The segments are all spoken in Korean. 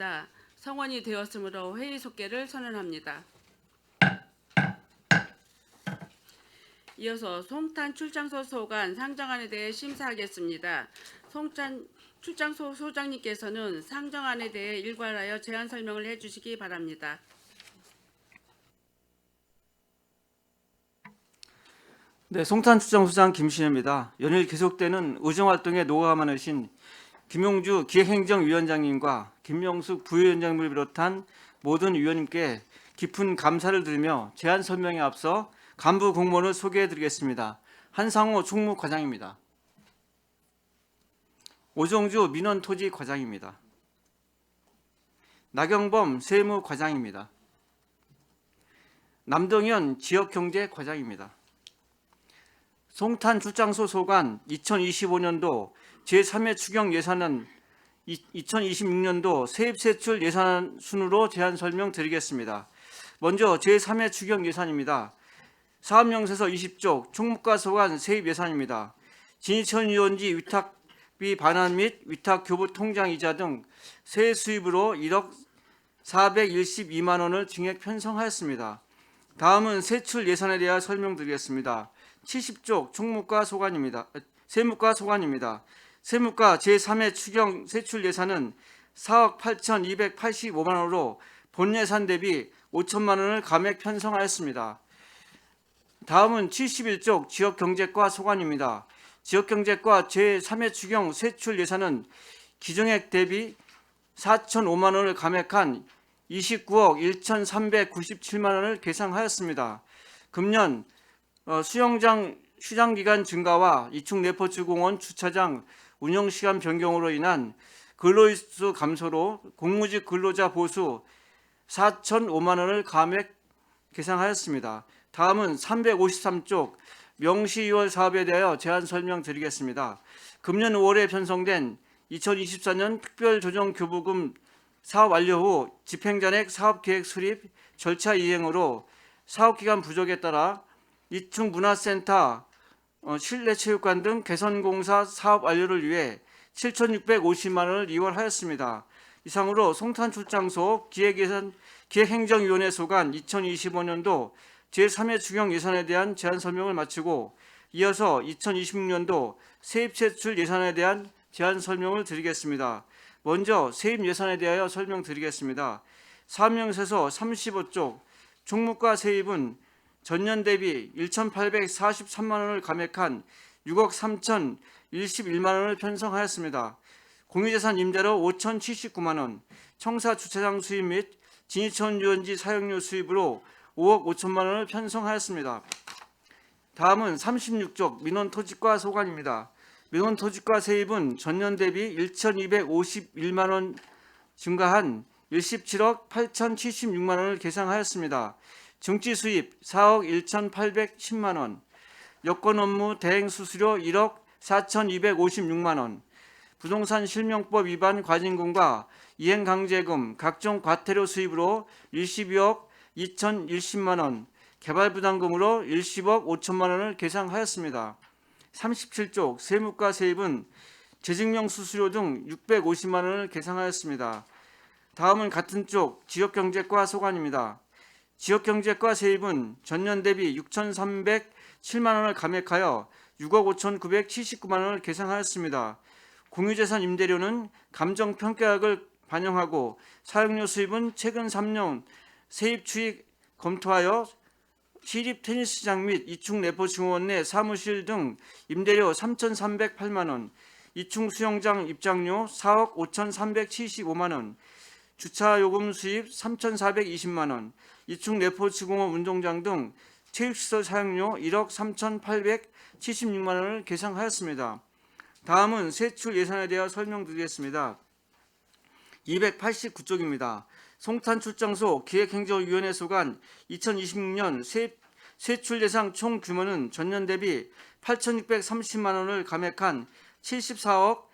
있다. 성원이 되었으므로 회의 속개를 선언합니다. 이어서 송탄 출장소 소관 상정안에 대해 심사하겠습니다. 송탄 출장소 소장님께서는 상정안에 대해 일괄하여 제안 설명을 해주시기 바랍니다. 네, 송탄 출장소장 김신혜입니다. 연일 계속되는 의정활동에 노고가 많으신 김용주 기획행정위원장님과 김명숙 부위원장님을 비롯한 모든 위원님께 깊은 감사를 드리며 제안 설명에 앞서 간부 공무원을 소개해드리겠습니다. 한상호 총무과장입니다. 오정주 민원토지과장입니다. 나경범 세무과장입니다. 남동현 지역경제과장입니다. 송탄 출장소 소관 2025년도 제3회 추경 예산은 2026년도 세입세출 예산 순으로 제안 설명드리겠습니다. 먼저 제3회 추경 예산입니다. 사업명세서 20쪽 총무과 소관 세입 예산입니다. 진희천 유원지 위탁비 반환 및 위탁 교부 통장 이자 등 세액 수입으로 1억 412만 원을 증액 편성하였습니다. 다음은 세출 예산에 대하여 설명드리겠습니다. 70쪽 총무과 소관입니다. 세무과 소관입니다. 세무과 제3회 추경 세출 예산은 4억 8,285만 원으로 본 예산 대비 5천만 원을 감액 편성하였습니다. 다음은 71쪽 지역경제과 소관입니다. 지역경제과 제3회 추경 세출 예산은 기정액 대비 4,005만 원을 감액한 29억 1,397만 원을 계상하였습니다. 금년 수영장 휴장기간 증가와 이충 내포주공원 주차장 운영시간 변경으로 인한 근로일수 감소로 공무직 근로자 보수 4,005만 원을 감액 계상하였습니다. 다음은 353쪽 명시2월 사업에 대하여 제안 설명드리겠습니다. 금년 5월에 편성된 2024년 특별조정교부금 사업 완료 후 집행잔액 사업계획 수립 절차 이행으로 사업기간 부족에 따라 이충 문화센터, 실내체육관 등 개선공사 사업 완료를 위해 7,650만 원을 이월하였습니다. 이상으로 송탄 출장소 기획행정위원회 소관 2025년도 제3회 추경 예산에 대한 제안 설명을 마치고 이어서 2026년도 세입세출 예산에 대한 제안 설명을 드리겠습니다. 먼저 세입 예산에 대하여 설명드리겠습니다. 사업명세서 35쪽 총무과 세입은 전년 대비 1,843만 원을 감액한 6억 3,011만 원을 편성하였습니다. 공유재산 임대료 5,079만 원, 청사 주차장 수입 및 진희천 유원지 사용료 수입으로 5억 5천만 원을 편성하였습니다. 다음은 36쪽 민원토지과 소관입니다. 민원토지과 세입은 전년 대비 1,251만 원 증가한 17억 8,076만 원을 계상하였습니다. 증지 수입 4억 1,810만 원, 여권 업무 대행 수수료 1억 4,256만 원, 부동산 실명법 위반 과징금과 이행강제금, 각종 과태료 수입으로 12억 2,010만 원, 개발부담금으로 10억 5천만 원을 계상하였습니다. 37쪽 세무과 세입은 재증명 수수료 등 650만 원을 계상하였습니다. 다음은 같은 쪽 지역경제과 소관입니다. 지역경제과 세입은 전년 대비 6,307만 원을 감액하여 6억 5,979만 원을 계상하였습니다. 공유재산 임대료는 감정평가액을 반영하고 사용료 수입은 최근 3년 세입 추이 검토하여 시립 테니스장 및 이충 내포증원 내 사무실 등 임대료 3,308만 원, 이충 수영장 입장료 4억 5,375만 원, 주차요금 수입 3,420만 원, 이충 내포지공원 운동장 등 체육시설 사용료 1억 3,876만 원을 계상하였습니다. 다음은 세출 예산에 대해 설명드리겠습니다. 289쪽입니다. 송탄 출장소 기획행정위원회 소관 2026년 세출 예상 총 규모는 전년 대비 8,630만 원을 감액한 74억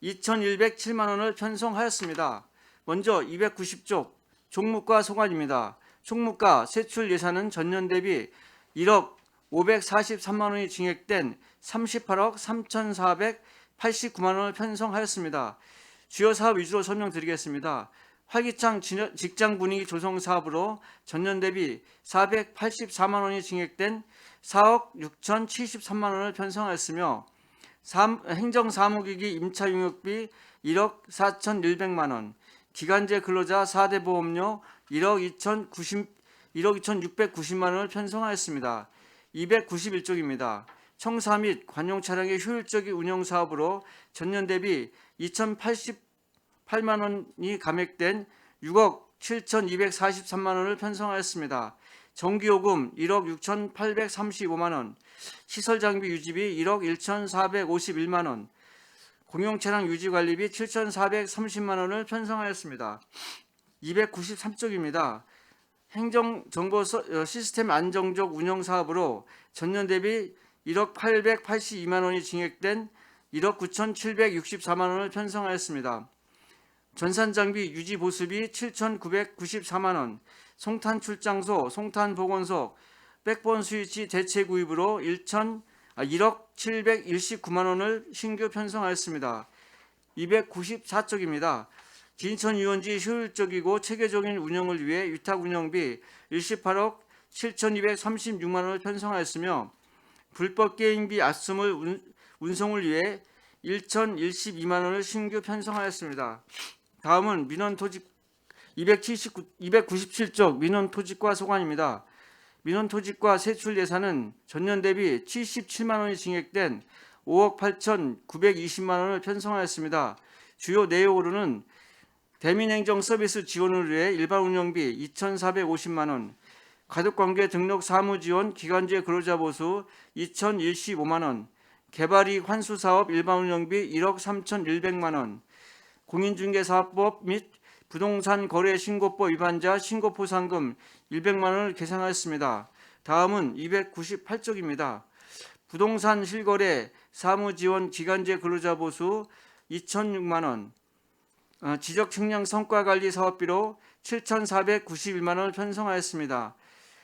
2,107만 원을 편성하였습니다. 먼저 290쪽 총무과 소관입니다. 총무과 세출 예산은 전년 대비 1억 543만 원이 증액된 38억 3,489만 원을 편성하였습니다. 주요 사업 위주로 설명드리겠습니다. 활기찬 직장 분위기 조성 사업으로 전년 대비 484만 원이 증액된 4억 6,073만 원을 편성하였으며 행정사무기기 임차 용역비 1억 4,100만 원, 기간제 근로자 4대 보험료 1억 2,690만 원을 편성하였습니다. 291쪽입니다. 청사 및 관용 차량의 효율적인 운영 사업으로 전년 대비 2,088만 원이 감액된 6억 7,243만 원을 편성하였습니다. 전기요금 1억 6,835만 원, 시설장비 유지비 1억 1,451만 원, 공용차량 유지관리비 7,430만 원을 편성하였습니다. 293쪽입니다. 행정정보 시스템 안정적 운영 사업으로 전년 대비 1억 882만 원이 증액된 1억 9,764만 원을 편성하였습니다. 전산장비 유지 보수비 7,994만 원, 송탄 출장소, 송탄 보건소, 백본 스위치 대체 구입으로 1억 719만 원을 신규 편성하였습니다. 294쪽입니다. 진천 유원지 효율적이고 체계적인 운영을 위해 위탁 운영비 18억 7,236만 원을 편성하였으며 불법 게임비 압수물 운송을 위해 1,012만 원을 신규 편성하였습니다. 다음은 민원토지 297쪽 민원토지과 소관입니다. 민원토지과 세출 예산은 전년 대비 77만 원이 증액된 5억 8,920만 원을 편성하였습니다. 주요 내용으로는 대민행정 서비스 지원을 위해 일반 운영비 2,450만 원, 가족관계 등록 사무 지원 기간제 근로자 보수 2,015만 원, 개발이익 환수 사업 일반 운영비 1억 3,100만 원, 공인중개사업법 및 부동산 거래 신고법 위반자 신고포상금 100만 원을 계산하였습니다. 다음은 298쪽입니다. 부동산 실거래 사무지원 기간제 근로자 보수 2,006만 원, 지적 측량 성과관리 사업비로 7,491만 원을 편성하였습니다.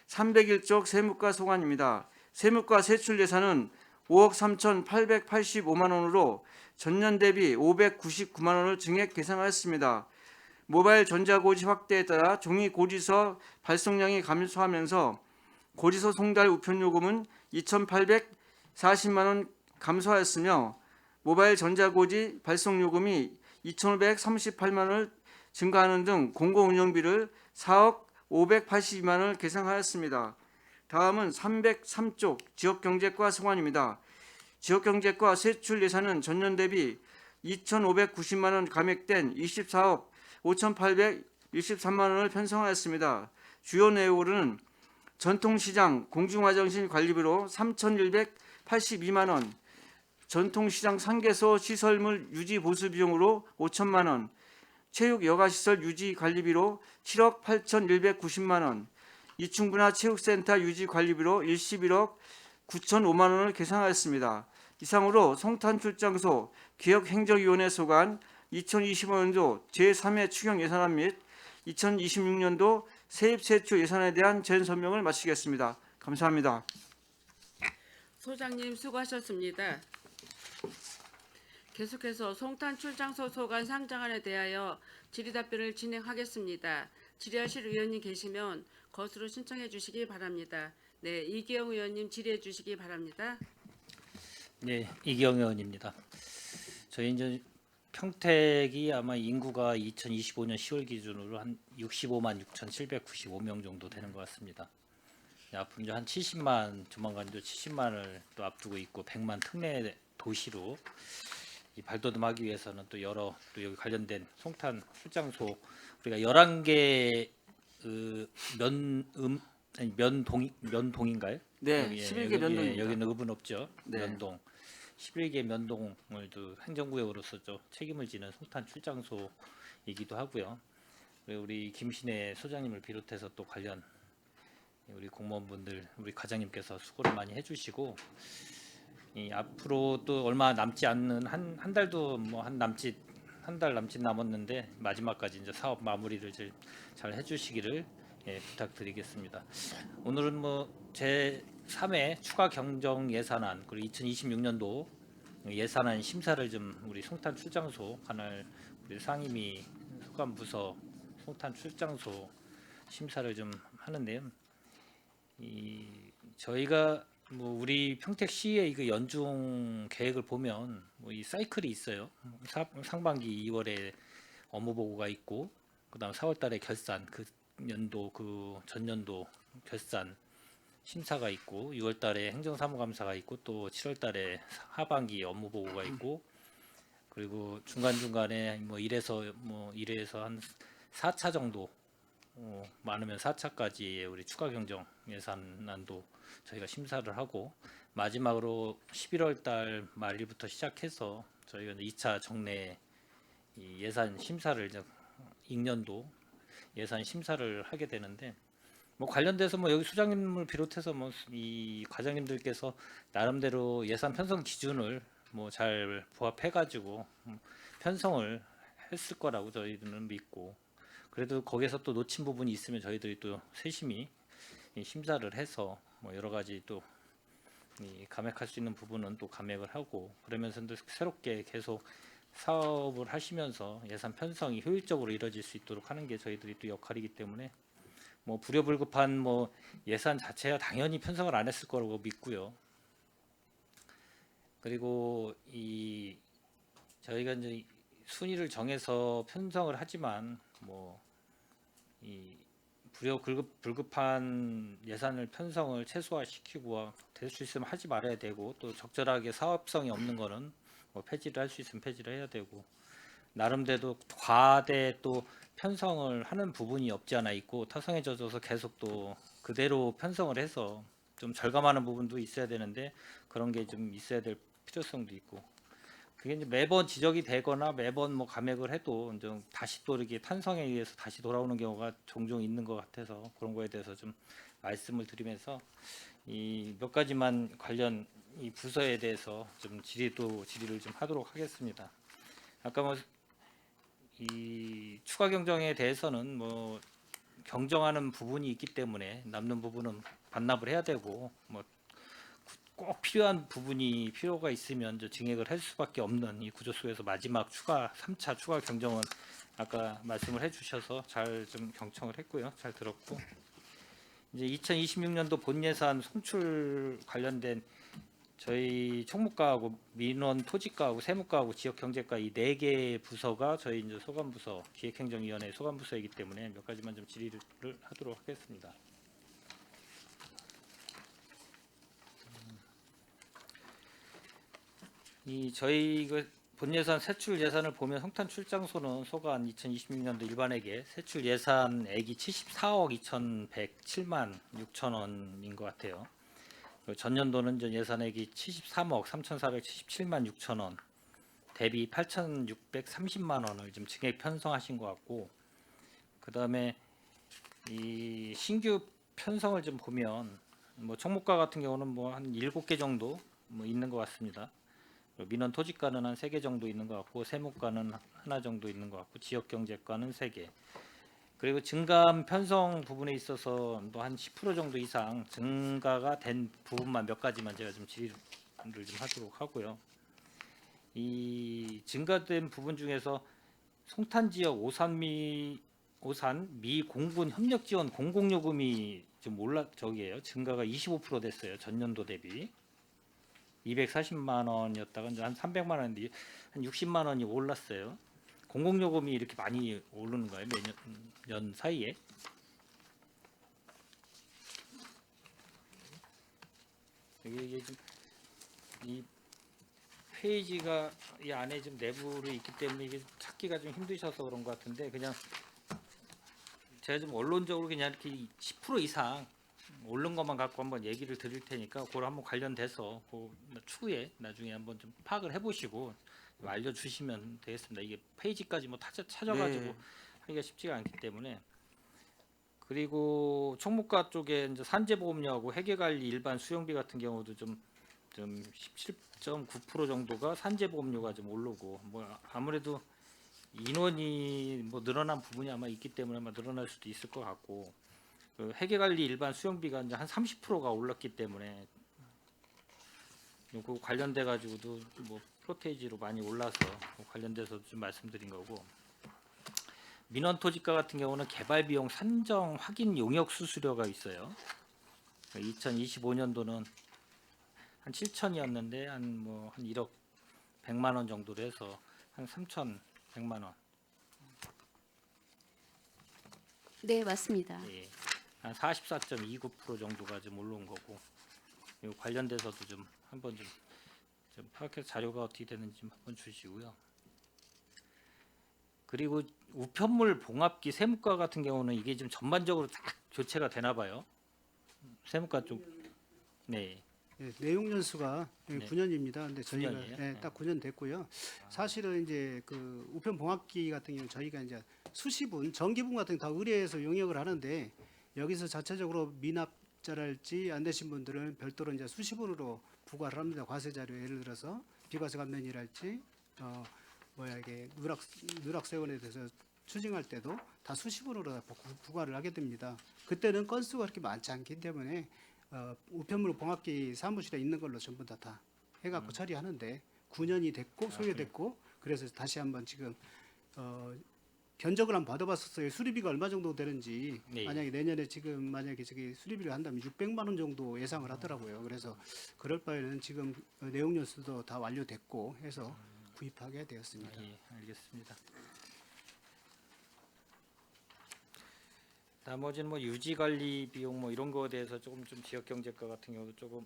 301쪽 세무과 소관입니다. 세무과 세출 예산은 5억 3,885만 원으로 전년 대비 599만 원을 증액 계산하였습니다. 모바일 전자고지 확대에 따라 종이 고지서 발송량이 감소하면서 고지서 송달 우편 요금은 2,840만 원 감소하였으며 모바일 전자고지 발송 요금이 2,538만 원을 증가하는 등 공공운영비를 4억 582만 원을 계산하였습니다. 다음은 303쪽 지역경제과 소관입니다. 지역경제과 세출 예산은 전년 대비 2,590만 원 감액된 24억 5,823만 원을 편성하였습니다. 주요 내용으로는 전통시장 공중화장실 관리비로 3,182만 원, 전통시장 상계소 시설물 유지 보수 비용으로 5천만 원, 체육 여가시설 유지 관리비로 7억 8,190만 원, 이충문화체육센터 유지 관리비로 11억 9,005만 원을 계산하였습니다. 이상으로 송탄 출장소 기획행정위원회 소관 2025년도 제3회 추경 예산안 및 2026년도 세입세출 예산에 대한 전 설명을 마치겠습니다. 감사합니다. 소장님 수고하셨습니다. 계속해서 송탄 출장소 소관 상정안에 대하여 질의답변을 진행하겠습니다. 질의하실 의원님 계시면 것으로 신청해 주시기 바랍니다. 네, 이기영 의원님 질의해 주시기 바랍니다. 네, 이기영 의원입니다. 저희 이제 평택이 아마 인구가 2025년 10월 기준으로 한 65만 6,795명 정도 되는 것 같습니다. 앞으로 이제 한 70만 조만간 이제 70만을 또 앞두고 있고 100만 특례 도시로 이 발돋움하기 위해서는 또 여러 또 여기 관련된 송탄 출장소 우리가 11개 면동인가요? 네, 여기, 11개 여기, 면동입니다. 여기는 의분 없죠. 네. 면동 11개 면동을 또 행정구역으로서 책임을 지는 송탄 출장소이기도 하고요. 그리고 우리 김신혜 소장님을 비롯해서 또 관련 우리 공무원분들, 우리 과장님께서 수고를 많이 해주시고 앞으로 또 얼마 남지 않는 한 달도 뭐 한 달 남짓 남았는데 마지막까지 이제 사업 마무리를 잘 해주시기를 부탁드리겠습니다. 오늘은 뭐 제 3회 추가 경정 예산안 그리고 2026년도 예산안 심사를 좀 우리 송탄 출장소 관할 우리 상임위 소관부서 송탄 출장소 심사를 좀 하는데요. 저희가 뭐 우리 평택시의 이거 연중 계획을 보면 뭐 이 사이클이 있어요. 상반기 2월에 업무 보고가 있고, 그다음 4월달에 결산, 그 연도 그 전년도 결산 심사가 있고, 6월달에 행정사무감사가 있고, 또 7월달에 하반기 업무 보고가 있고, 그리고 중간 중간에 뭐 1에서 한 4차 정도, 많으면 4차까지 우리 추가 경정 예산안도 저희가 심사를 하고, 마지막으로 11월 달 말일부터 시작해서 저희가 이제 2차 정례 이 예산 심사를 이제 익년도 예산 심사를 하게 되는데, 뭐 관련돼서 뭐 여기 수장님을 비롯해서 뭐 이 과장님들께서 나름대로 예산 편성 기준을 뭐 잘 부합해 가지고 편성을 했을 거라고 저희들은 믿고, 그래도 거기서 또 놓친 부분이 있으면 저희들이 또 세심히 심사를 해서 뭐 여러 가지 또 감액할 수 있는 부분은 또 감액을 하고, 그러면서 또 새롭게 계속 사업을 하시면서 예산 편성이 효율적으로 이루어질 수 있도록 하는 게 저희들이 또 역할이기 때문에, 뭐 불효불급한 뭐 예산 자체야 당연히 편성을 안 했을 거라고 믿고요. 그리고 저희가 이제 순위를 정해서 편성을 하지만 뭐 이 불급한 예산을 편성을 최소화시키고 될 수 있으면 하지 말아야 되고, 또 적절하게 사업성이 없는 거는 뭐 폐지를 할 수 있으면 폐지를 해야 되고, 나름대로 과대 또 편성을 하는 부분이 없지 않아 있고, 타성에 젖어서 계속 또 그대로 편성을 해서 좀 절감하는 부분도 있어야 되는데, 그런 게 좀 있어야 될 필요성도 있고, 그게 이제 매번 지적이 되거나 매번 뭐 감액을 해도 이제 다시 또 이렇게 탄성에 의해서 다시 돌아오는 경우가 종종 있는 것 같아서, 그런 거에 대해서 좀 말씀을 드리면서 이 몇 가지만 관련 이 부서에 대해서 좀 질의를 좀 하도록 하겠습니다. 아까 뭐 이 추가 경정에 대해서는 뭐 경정하는 부분이 있기 때문에 남는 부분은 반납을 해야 되고, 뭐 꼭 필요한 부분이 필요가 있으면 이제 증액을 할 수밖에 없는 이 구조 속에서 마지막 3차 추가 경정은 아까 말씀을 해주셔서 잘 좀 경청을 했고요. 잘 들었고, 이제 2026년도 본 예산 송출 관련된 저희 총무과하고 민원 토지과하고 세무과하고 지역경제과 이 4개 부서가 저희 이제 소관부서 기획행정위원회 소관부서이기 때문에 몇 가지만 좀 질의를 하도록 하겠습니다. 저희 본 예산 세출 예산을 보면 성탄 출장소는 소관 2026년도 일반회계 세출 예산액이 74억 2,107만 6천 원인 것 같아요. 전년도는 예산액이 73억 3,477만 6천 원, 대비 8,630만 원을 좀 증액 편성하신 것 같고, 그 다음에 이 신규 편성을 좀 보면 뭐 총무과 같은 경우는 뭐 한 7개 정도 뭐 있는 것 같습니다. 민원 토지과는 한 3개 정도 있는 것 같고, 세무과는 하나 정도 있는 것 같고, 지역경제과는 3개. 그리고 증감 편성 부분에 있어서 또 한 10% 정도 이상 증가가 된 부분만 몇 가지만 제가 좀 질의를 좀 하도록 하고요. 이 증가된 부분 중에서 송탄 지역 오산 미 공군 협력 지원 공공요금이 좀 증가가 25% 됐어요. 전년도 대비 240만 원이었다가 이제 한 300만 원인데 한 60만 원이 올랐어요. 공공요금이 이렇게 많이 오르는 거예요, 년 사이에. 이게 좀 이 페이지가 이 안에 좀 내부로 있기 때문에 이게 찾기가 좀 힘드셔서 그런 것 같은데, 그냥 제가 좀 언론적으로 그냥 이렇게 10% 이상 오른 것만 갖고 한번 얘기를 드릴 테니까, 그걸 한번 관련돼서 그 추후에 나중에 한번 좀 파악을 해보시고 좀 알려주시면 되겠습니다. 이게 페이지까지 뭐 찾아가지고 네. 하기가 쉽지가 않기 때문에. 그리고 총무과 쪽에 이제 산재보험료하고 회계관리 일반 수용비 같은 경우도 좀 17.9% 정도가 산재보험료가 좀 오르고, 뭐 아무래도 인원이 뭐 늘어난 부분이 아마 있기 때문에 아마 늘어날 수도 있을 것 같고, 그 회계관리 일반 수용비가 이제 한 30%가 올랐기 때문에 그 관련돼 가지고도 뭐 프로테이지로 많이 올라서 관련돼서 좀 말씀드린 거고, 민원 토지가 같은 경우는 개발 비용 산정 확인 용역 수수료가 있어요. 2025년도는 한 7천이었는데 한 1억 100만 원 정도로 해서 한 3,100만 원. 네, 맞습니다. 예. 한 44.29% 정도가 좀 올라온 거고. 이 관련돼서도 좀 한번 좀 파악해서 자료가 어떻게 되는지 좀 한번 주시고요. 그리고 우편물 봉합기 세무과 같은 경우는 이게 좀 전반적으로 다 교체가 되나 봐요. 세무과 쪽. 네. 예, 내용 연수가 네. 9년입니다. 근데 저희가 9년이에요? 예, 딱 9년 됐고요. 사실은 이제 그 우편 봉합기 같은 경우 저희가 이제 수시분, 정기분 같은 거 다 의뢰해서 용역을 하는데 여기서 자체적으로 미납자랄지 안 되신 분들은 별도로 이제 수시분으로 부과를 합니다. 과세 자료 예를 들어서 비과세 감면이랄지 이게 누락세원에 대해서 추징할 때도 다 수시분으로 다 부과를 하게 됩니다. 그때는 건수가 그렇게 많지 않기 때문에 우편물 봉합기 사무실에 있는 걸로 전부 다 해갖고 처리하는데 9년이 됐고 소요됐고 그래서 다시 한번 지금 견적을 한번 받아봤었어요. 수리비가 얼마 정도 되는지. 네. 만약에 내년에 지금 만약에 저기 수리비를 한다면 600만 원 정도 예상을 하더라고요. 그래서 그럴 바에는 지금 내용 연수도 다 완료됐고 해서 구입하게 되었습니다. 예, 알겠습니다. 나머지는 유지 관리 비용 이런 거에 대해서 조금 좀 지역 경제과 같은 경우도 조금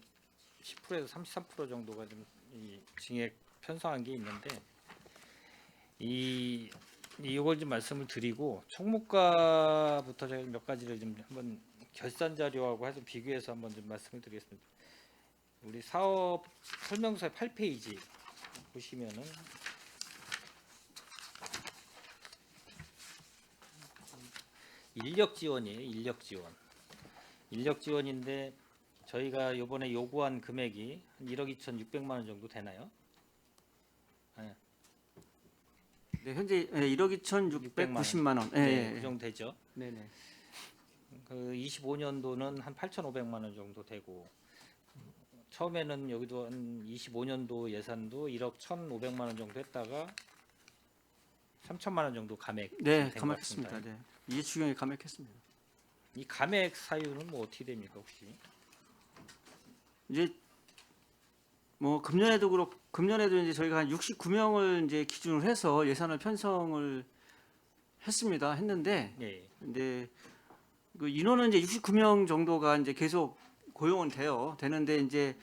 10%에서 33% 정도가 좀 이 징액 편성한 게 있는데 이걸 좀 말씀을 드리고 총무과부터 제가 몇 가지를 좀 한번 결산 자료하고 해서 비교해서 한번 좀 말씀을 드리겠습니다. 우리 사업 설명서의 8페이지 보시면은 인력 지원이에요. 인력 지원인데 저희가 이번에 요구한 금액이 한 1억 2,600만 원 정도 되나요? 네. 네, 현재 1억 2,690만 원. 네, 그 정도 되죠. 네네. 그 25년도는 한 8,500만 원 정도 되고 처음에는 여기도 한 25년도 예산도 1억 1,500만 원 정도 했다가 3천만 원 정도 감액. 네, 된것 감액했습니다. 같습니다. 네. 이해추경이 감액했습니다. 이 감액 사유는 어떻게 됩니까 혹시? 이제 금년에도 이제 저희가 한 69명을 이제 기준으로 해서 예산을 편성을 했는데 네. 근데 그 인원은 이제 69명 정도가 이제 계속 고용은 되는데 이제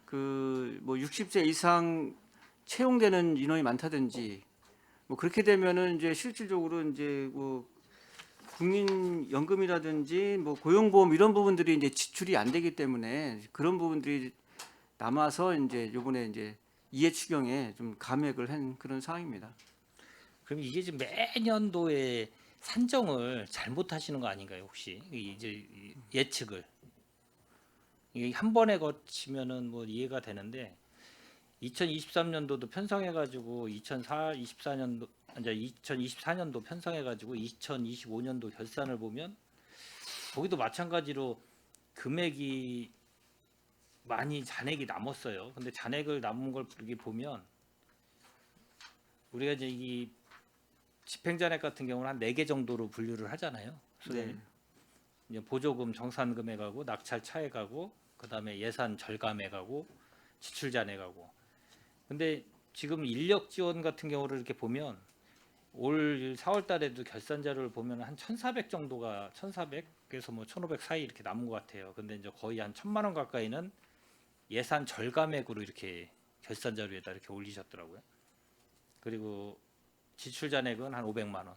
그 60세 이상 채용되는 인원이 많다든지 그렇게 되면은 이제 실질적으로 이제 국민연금이라든지 고용보험 이런 부분들이 이제 지출이 안 되기 때문에 그런 부분들이 남아서 이제 요번에 이제 이해추경에 좀 감액을 한 그런 상황입니다. 그럼 이게 지금 매년도에 산정을 잘못하시는 거 아닌가요 혹시? 이제 예측을 이게 한 번에 거치면은 이해가 되는데 2023년도도 편성해가지고 2024년도 편성해가지고 2025년도 결산을 보면 거기도 마찬가지로 금액이 많이 잔액이 남았어요. 근데 잔액을 남은 걸 이렇게 보면 우리가 이제 이 집행잔액 같은 경우는 한 4개 정도로 분류를 하잖아요. 네. 이제 보조금 정산 금액하고 낙찰 차액하고 그다음에 예산 절감액하고 지출 잔액하고. 근데 지금 인력 지원 같은 경우를 이렇게 보면 올 4월 달에도 결산 자료를 보면 한 1,400 정도가 1,400에서 1,500 사이 이렇게 남은 것 같아요. 근데 이제 거의 한 1,000만 원 가까이는 예산 절감액으로 이렇게 결산 자료에다 이렇게 올리셨더라고요. 그리고 지출 잔액은 한 500만 원.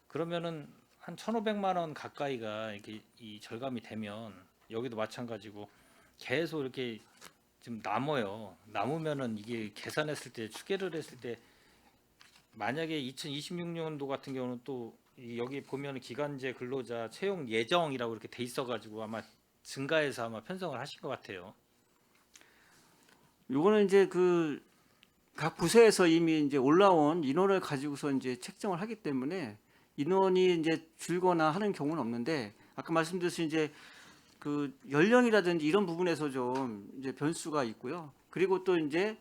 그러면은 한 1,500만 원 가까이가 이렇게 이 절감이 되면 여기도 마찬가지고 계속 이렇게 좀 남아요. 남으면은 이게 계산했을 때 추계를 했을 때 만약에 2026년도 같은 경우는 또 여기 보면 기간제 근로자 채용 예정이라고 이렇게 돼 있어가지고 아마 증가해서 아마 편성을 하신 것 같아요. 요거는 이제 그 각 부서에서 이미 이제 올라온 인원을 가지고서 이제 책정을 하기 때문에 인원이 이제 줄거나 하는 경우는 없는데 아까 말씀드렸듯이 이제 그 연령이라든지 이런 부분에서 좀 이제 변수가 있고요. 그리고 또 이제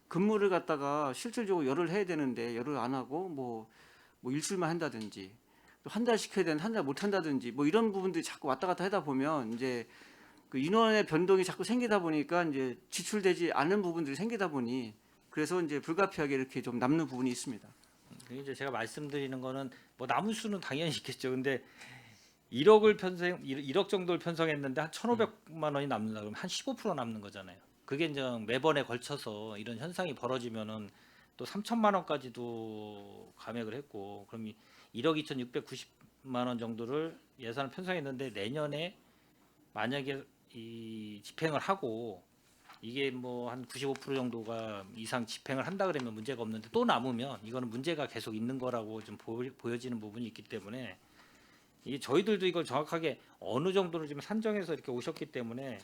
근무를 갖다가 실질적으로 열흘 해야 되는데 열흘 안 하고 뭐 일주일만 한다든지 한 달 시켜야 되는 한 달 못 한다든지 뭐 이런 부분들이 자꾸 왔다 갔다 하다 보면 이제 그 인원의 변동이 자꾸 생기다 보니까 이제 지출되지 않는 부분들이 생기다 보니 그래서 이제 불가피하게 이렇게 좀 남는 부분이 있습니다. 이제 제가 말씀드리는 거는 뭐 남을 수는 당연히 있겠죠. 근데 1억 정도를 편성했는데 한 1,500만 원이 남는다 그러면 한 15% 남는 거잖아요. 그게 이제 매번에 걸쳐서 이런 현상이 벌어지면은 또 3천만 원까지도 감액을 했고, 그럼 1억 2,690만 원 정도를 예산을 편성했는데 내년에 만약에 이 집행을 하고 이게 뭐 한 95% 정도가 이상 집행을 한다 그러면 문제가 없는데 또 남으면 이거는 문제가 계속 있는 거라고 좀 보여지는 부분이 있기 때문에 이 저희들도 이걸 정확하게 어느 정도를 지금 산정해서 이렇게 오셨기 때문에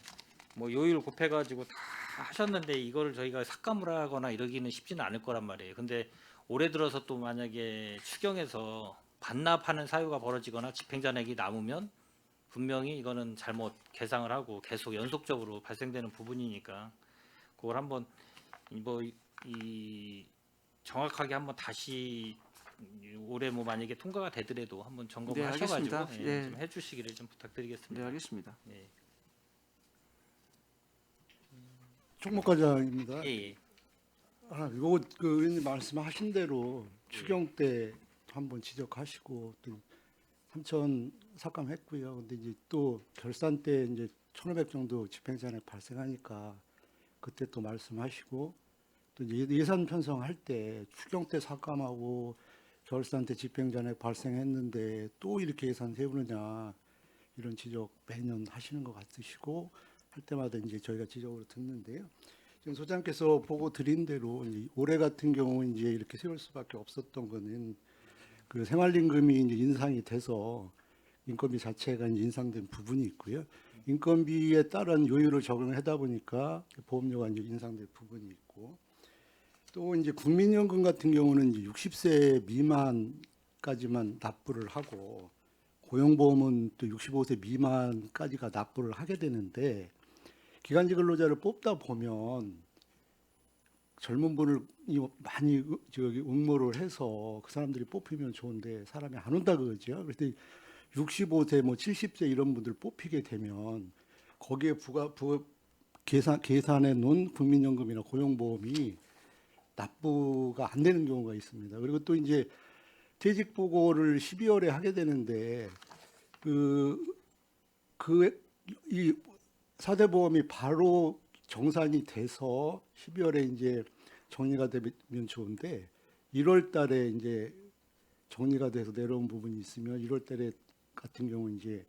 뭐 요율 곱해가지고 다 하셨는데 이거를 저희가 삭감을 하거나 이러기는 쉽지는 않을 거란 말이에요. 근데 올해 들어서 또 만약에 추경에서 반납하는 사유가 벌어지거나 집행잔액이 남으면 분명히 이거는 잘못 계상을 하고 계속 연속적으로 발생되는 부분이니까 그걸 한번 이 정확하게 한번 다시 올해 뭐 만약에 통과가 되더라도 한번 점검을 네, 하셔가지고 알겠습니다. 예, 예. 좀 해주시기를 좀 부탁드리겠습니다. 네, 알겠습니다. 예. 총무과장입니다. 예, 예. 이거 그 의원님 말씀하신 대로 추경 때 한번 지적하시고 또 3천 삭감했고요. 근데 이제 또 결산 때 이제 1,500 정도 집행잔액 발생하니까 그때 또 말씀하시고 또 이제 예산 편성할 때 추경 때 삭감하고 결산 때 집행잔액 발생했는데 또 이렇게 예산 세우느냐 이런 지적 매년 하시는 것 같으시고 할 때마다 이제 저희가 지적으로 듣는데요. 지금 소장께서 보고 드린 대로 이제 올해 같은 경우 이제 이렇게 세울 수밖에 없었던 거는 그 생활임금이 이제 인상이 돼서 인건비 자체가 이제 인상된 부분이 있고요. 인건비에 따른 요율을 적용하다 보니까 보험료가 이제 인상된 부분이 있고 또 이제 국민연금 같은 경우는 이제 60세 미만까지만 납부를 하고 고용보험은 또 65세 미만까지가 납부를 하게 되는데 기간제 근로자를 뽑다 보면 젊은 분을 많이 저기 응모를 해서 그 사람들이 뽑히면 좋은데 사람이 안 온다 그러죠. 그래서 65세 뭐 70세 이런 분들 뽑히게 되면 거기에 계산해 놓은 국민연금이나 고용보험이 납부가 안 되는 경우가 있습니다. 그리고 또 이제 퇴직 보고를 12월에 하게 되는데 이 사대보험이 바로 정산이 돼서 12월에 이제 정리가 되면 좋은데 1월 달에 이제 정리가 돼서 내려온 부분이 있으면 1월 달에 같은 경우 이제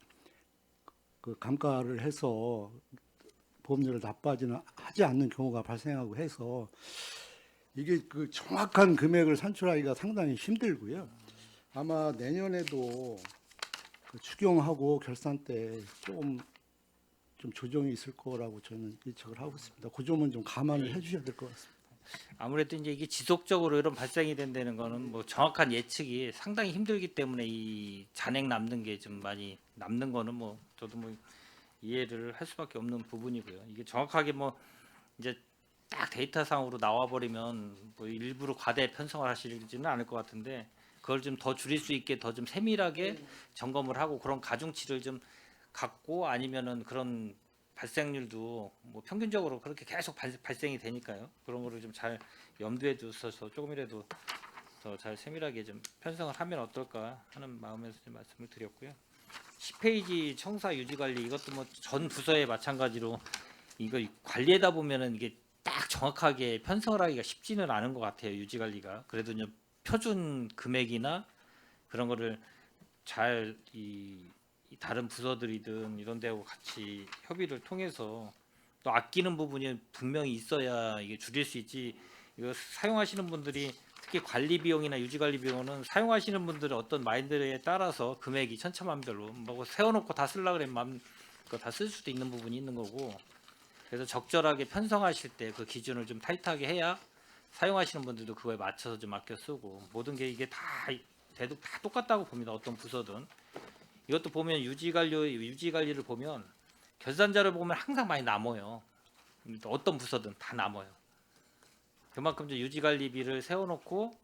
그 감가를 해서 보험료를 하지 않는 경우가 발생하고 해서 이게 그 정확한 금액을 산출하기가 상당히 힘들고요. 아마 내년에도 그 추경하고 결산 때 좀 조정이 있을 거라고 저는 예측을 하고 있습니다. 그 점은 좀 감안을 해주셔야 될 것 같습니다. 아무래도 이제 이게 지속적으로 이런 발생이 된다는 거는 뭐 정확한 예측이 상당히 힘들기 때문에 이 잔액 남는 게 좀 많이 남는 거는 뭐 저도 뭐 이해를 할 수밖에 없는 부분이고요. 이게 정확하게 뭐 이제 딱 데이터상으로 나와 버리면 뭐 일부러 과대 편성을 하시지는 않을 것 같은데 그걸 좀 더 줄일 수 있게 더 좀 세밀하게 점검을 하고 그런 가중치를 좀 갖고 아니면은 그런 발생률도 뭐 평균적으로 그렇게 계속 발생이 되니까요. 그런 거를 좀 잘 염두에 두셔서 조금이라도 더 잘 세밀하게 좀 편성을 하면 어떨까 하는 마음에서 좀 말씀을 드렸고요. 10페이지 청사 유지 관리 이것도 뭐 전 부서에 마찬가지로 이거 관리하다 보면은 이게 딱 정확하게 편성을 하기가 쉽지는 않은 것 같아요. 유지 관리가 그래도 이제 표준 금액이나 그런 거를 잘 이 다른 부서들이든 이런 데하고 같이 협의를 통해서 또 아끼는 부분이 분명히 있어야 이게 줄일 수 있지. 이거 사용하시는 분들이 특히 관리 비용이나 유지 관리 비용은 사용하시는 분들의 어떤 마인드에 따라서 금액이 천차만별로 뭐 세워놓고 다 쓰려 그러면 마음껏 다 쓸 수도 있는 부분이 있는 거고 그래서 적절하게 편성하실 때 그 기준을 좀 타이트하게 해야 사용하시는 분들도 그거에 맞춰서 좀 아껴 쓰고 모든 게 이게 다 똑같다고 봅니다. 어떤 부서든 이것도 보면 유지 관리를 보면 결산자를 보면 항상 많이 남아요. 어떤 부서든 다 남아요. 그만큼 이제 유지 관리비를 세워놓고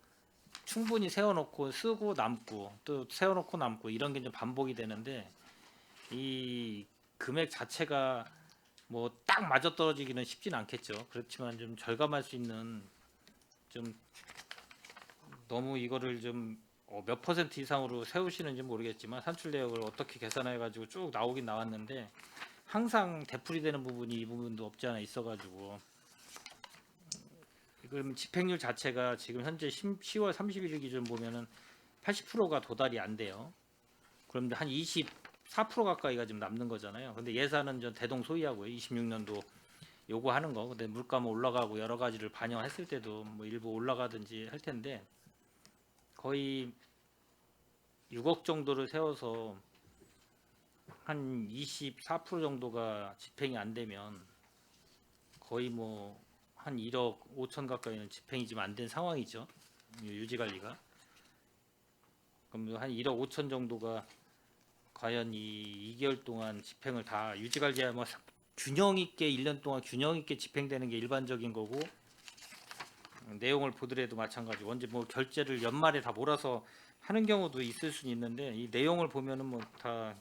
충분히 세워놓고 쓰고 남고 또 세워놓고 남고 이런 게 좀 반복이 되는데 이 금액 자체가 뭐 딱 맞아떨어지기는 쉽진 않겠죠. 그렇지만 좀 절감할 수 있는 좀 너무 이거를 좀 몇 퍼센트 이상으로 세우시는지 모르겠지만 산출 내역을 어떻게 계산해 가지고 쭉 나오긴 나왔는데 항상 되풀이되는 부분이 이 부분도 없지 않아 있어가지고 그럼 집행률 자체가 지금 현재 10월 31일 기준 보면은 80%가 도달이 안 돼요. 그런데 한 24% 가까이가 지금 남는 거잖아요. 근데 예산은 전 대동소이하고요. 26년도 요구하는 거. 근데 물가만 올라가고 여러 가지를 반영했을 때도 뭐 일부 올라가든지 할 텐데 거의 6억 정도를 세워서 한 24% 정도가 집행이 안 되면 거의 뭐 한 1억 5천 가까이는 집행이 지금 안 된 상황이죠. 유지 관리가. 그럼 한 1억 5천 정도가 과연 이 2개월 동안 집행을 다 유지 관리야 뭐 균형 있게 1년 동안 균형 있게 집행되는 게 일반적인 거고 내용을 보더라도 마찬가지고 언제 뭐 결제를 연말에 다 몰아서 하는 경우도 있을 수는 있는데 이 내용을 보면은 뭐 다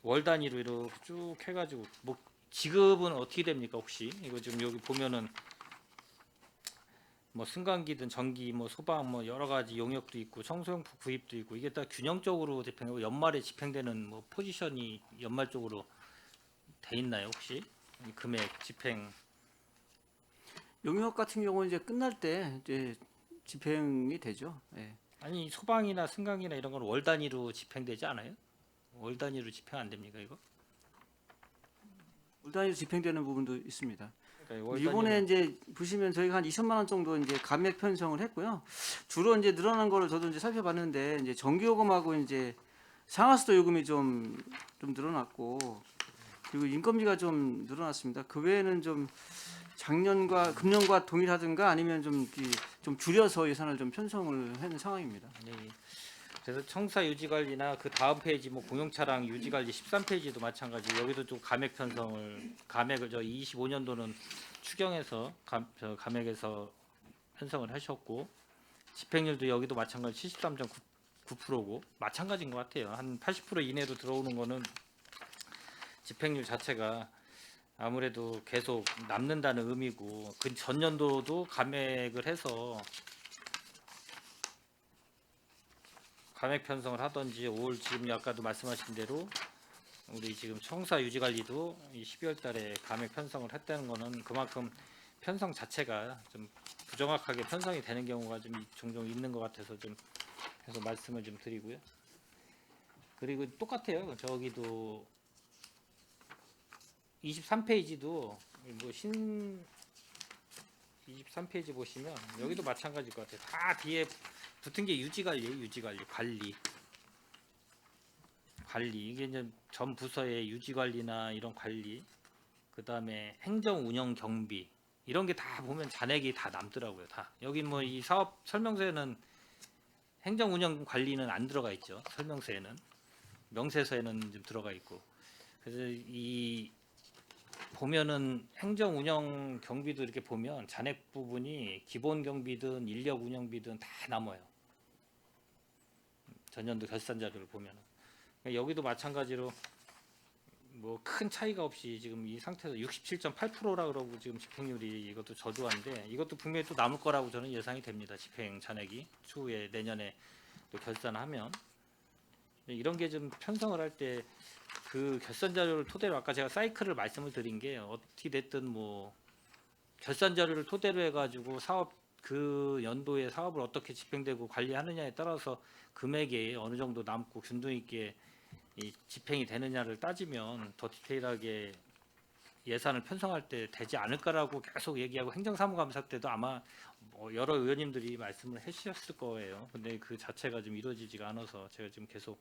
월 단위로 이렇게 쭉 해가지고 뭐 지급은 어떻게 됩니까 혹시 이거 지금 여기 보면은 뭐 승강기든 전기 뭐 소방 뭐 여러 가지 용역도 있고 청소용품 구입도 있고 이게 다 균형적으로 집행하고 연말에 집행되는 뭐 포지션이 연말 쪽으로 돼 있나요 혹시 이 금액 집행 용역 같은 경우는 이제 끝날 때 이제 집행이 되죠. 예. 아니 소방이나 승강이나 이런 건 월 단위로 집행되지 않아요? 월 단위로 집행 안 됩니까 이거? 월 단위로 집행되는 부분도 있습니다. 그러니까 월 이번에 단위로- 이제 보시면 저희가 한 2천만 원 정도 이제 감액 편성을 했고요. 주로 이제 늘어난 거를 저도 이제 살펴봤는데 이제 전기요금하고 이제 상하수도 요금이 좀 늘어났고 그리고 인건비가 좀 늘어났습니다. 그 외에는 좀 작년과 금년과 동일하든가 아니면 좀 줄여서 예산을 좀 편성을 하는 상황입니다. 네. 그래서 청사 유지 관리나 그 다음 페이지 뭐 공용차량 유지 관리 13페이지도 마찬가지 여기도 좀 감액을 저 25년도는 추경해서 감액해서 편성을 하셨고 집행률도 여기도 마찬가지 73.9%고 마찬가지인 것 같아요. 한 80% 이내로 들어오는 거는 집행률 자체가 아무래도 계속 남는다는 의미고 그 전년도도 감액을 해서 감액 편성을 하든지 올 지금 아까도 말씀하신 대로 우리 지금 청사 유지 관리도 12월 달에 감액 편성을 했다는 거는 그만큼 편성 자체가 좀 부정확하게 편성이 되는 경우가 좀 종종 있는 것 같아서 좀 해서 말씀을 좀 드리고요. 그리고 똑같아요. 저기도 23페이지도 뭐 23페이지 보시면 여기도 마찬가지일 것 같아요. 다 뒤에 붙은 게 유지 관리예요. 유지 관리. 이게 이제 전 부서의 유지 관리나 이런 관리, 그 다음에 행정 운영 경비 이런 게 다 보면 잔액이 다 남더라고요. 다 여기 뭐 이 사업 설명서에는 행정 운영 관리는 안 들어가 있죠. 설명서에는 명세서에는 좀 들어가 있고 그래서 이 보면은 행정 운영 경비도 이렇게 보면 잔액 부분이 기본 경비든 인력 운영비든 다 남아요. 전년도 결산 자료를 보면은 그러니까 여기도 마찬가지로 뭐 큰 차이가 없이 지금 이 상태에서 67.8%라 그러고 지금 집행률이 이것도 저조한데 이것도 분명히 또 남을 거라고 저는 예상이 됩니다. 집행 잔액이 추후에 내년에 또 결산하면 이런 게 좀 편성을 할 때 그 결산 자료를 토대로 아까 제가 사이클을 말씀을 드린 게 어떻게 됐든 뭐 결산 자료를 토대로 해가지고 사업 그 연도의 사업을 어떻게 집행되고 관리하느냐에 따라서 금액이 어느 정도 남고 균등 있게 이 집행이 되느냐를 따지면 더 디테일하게 예산을 편성할 때 되지 않을까라고 계속 얘기하고 행정사무감사 때도 아마 뭐 여러 의원님들이 말씀을 해주셨을 거예요. 근데 그 자체가 좀 이루어지지가 않아서 제가 지금 계속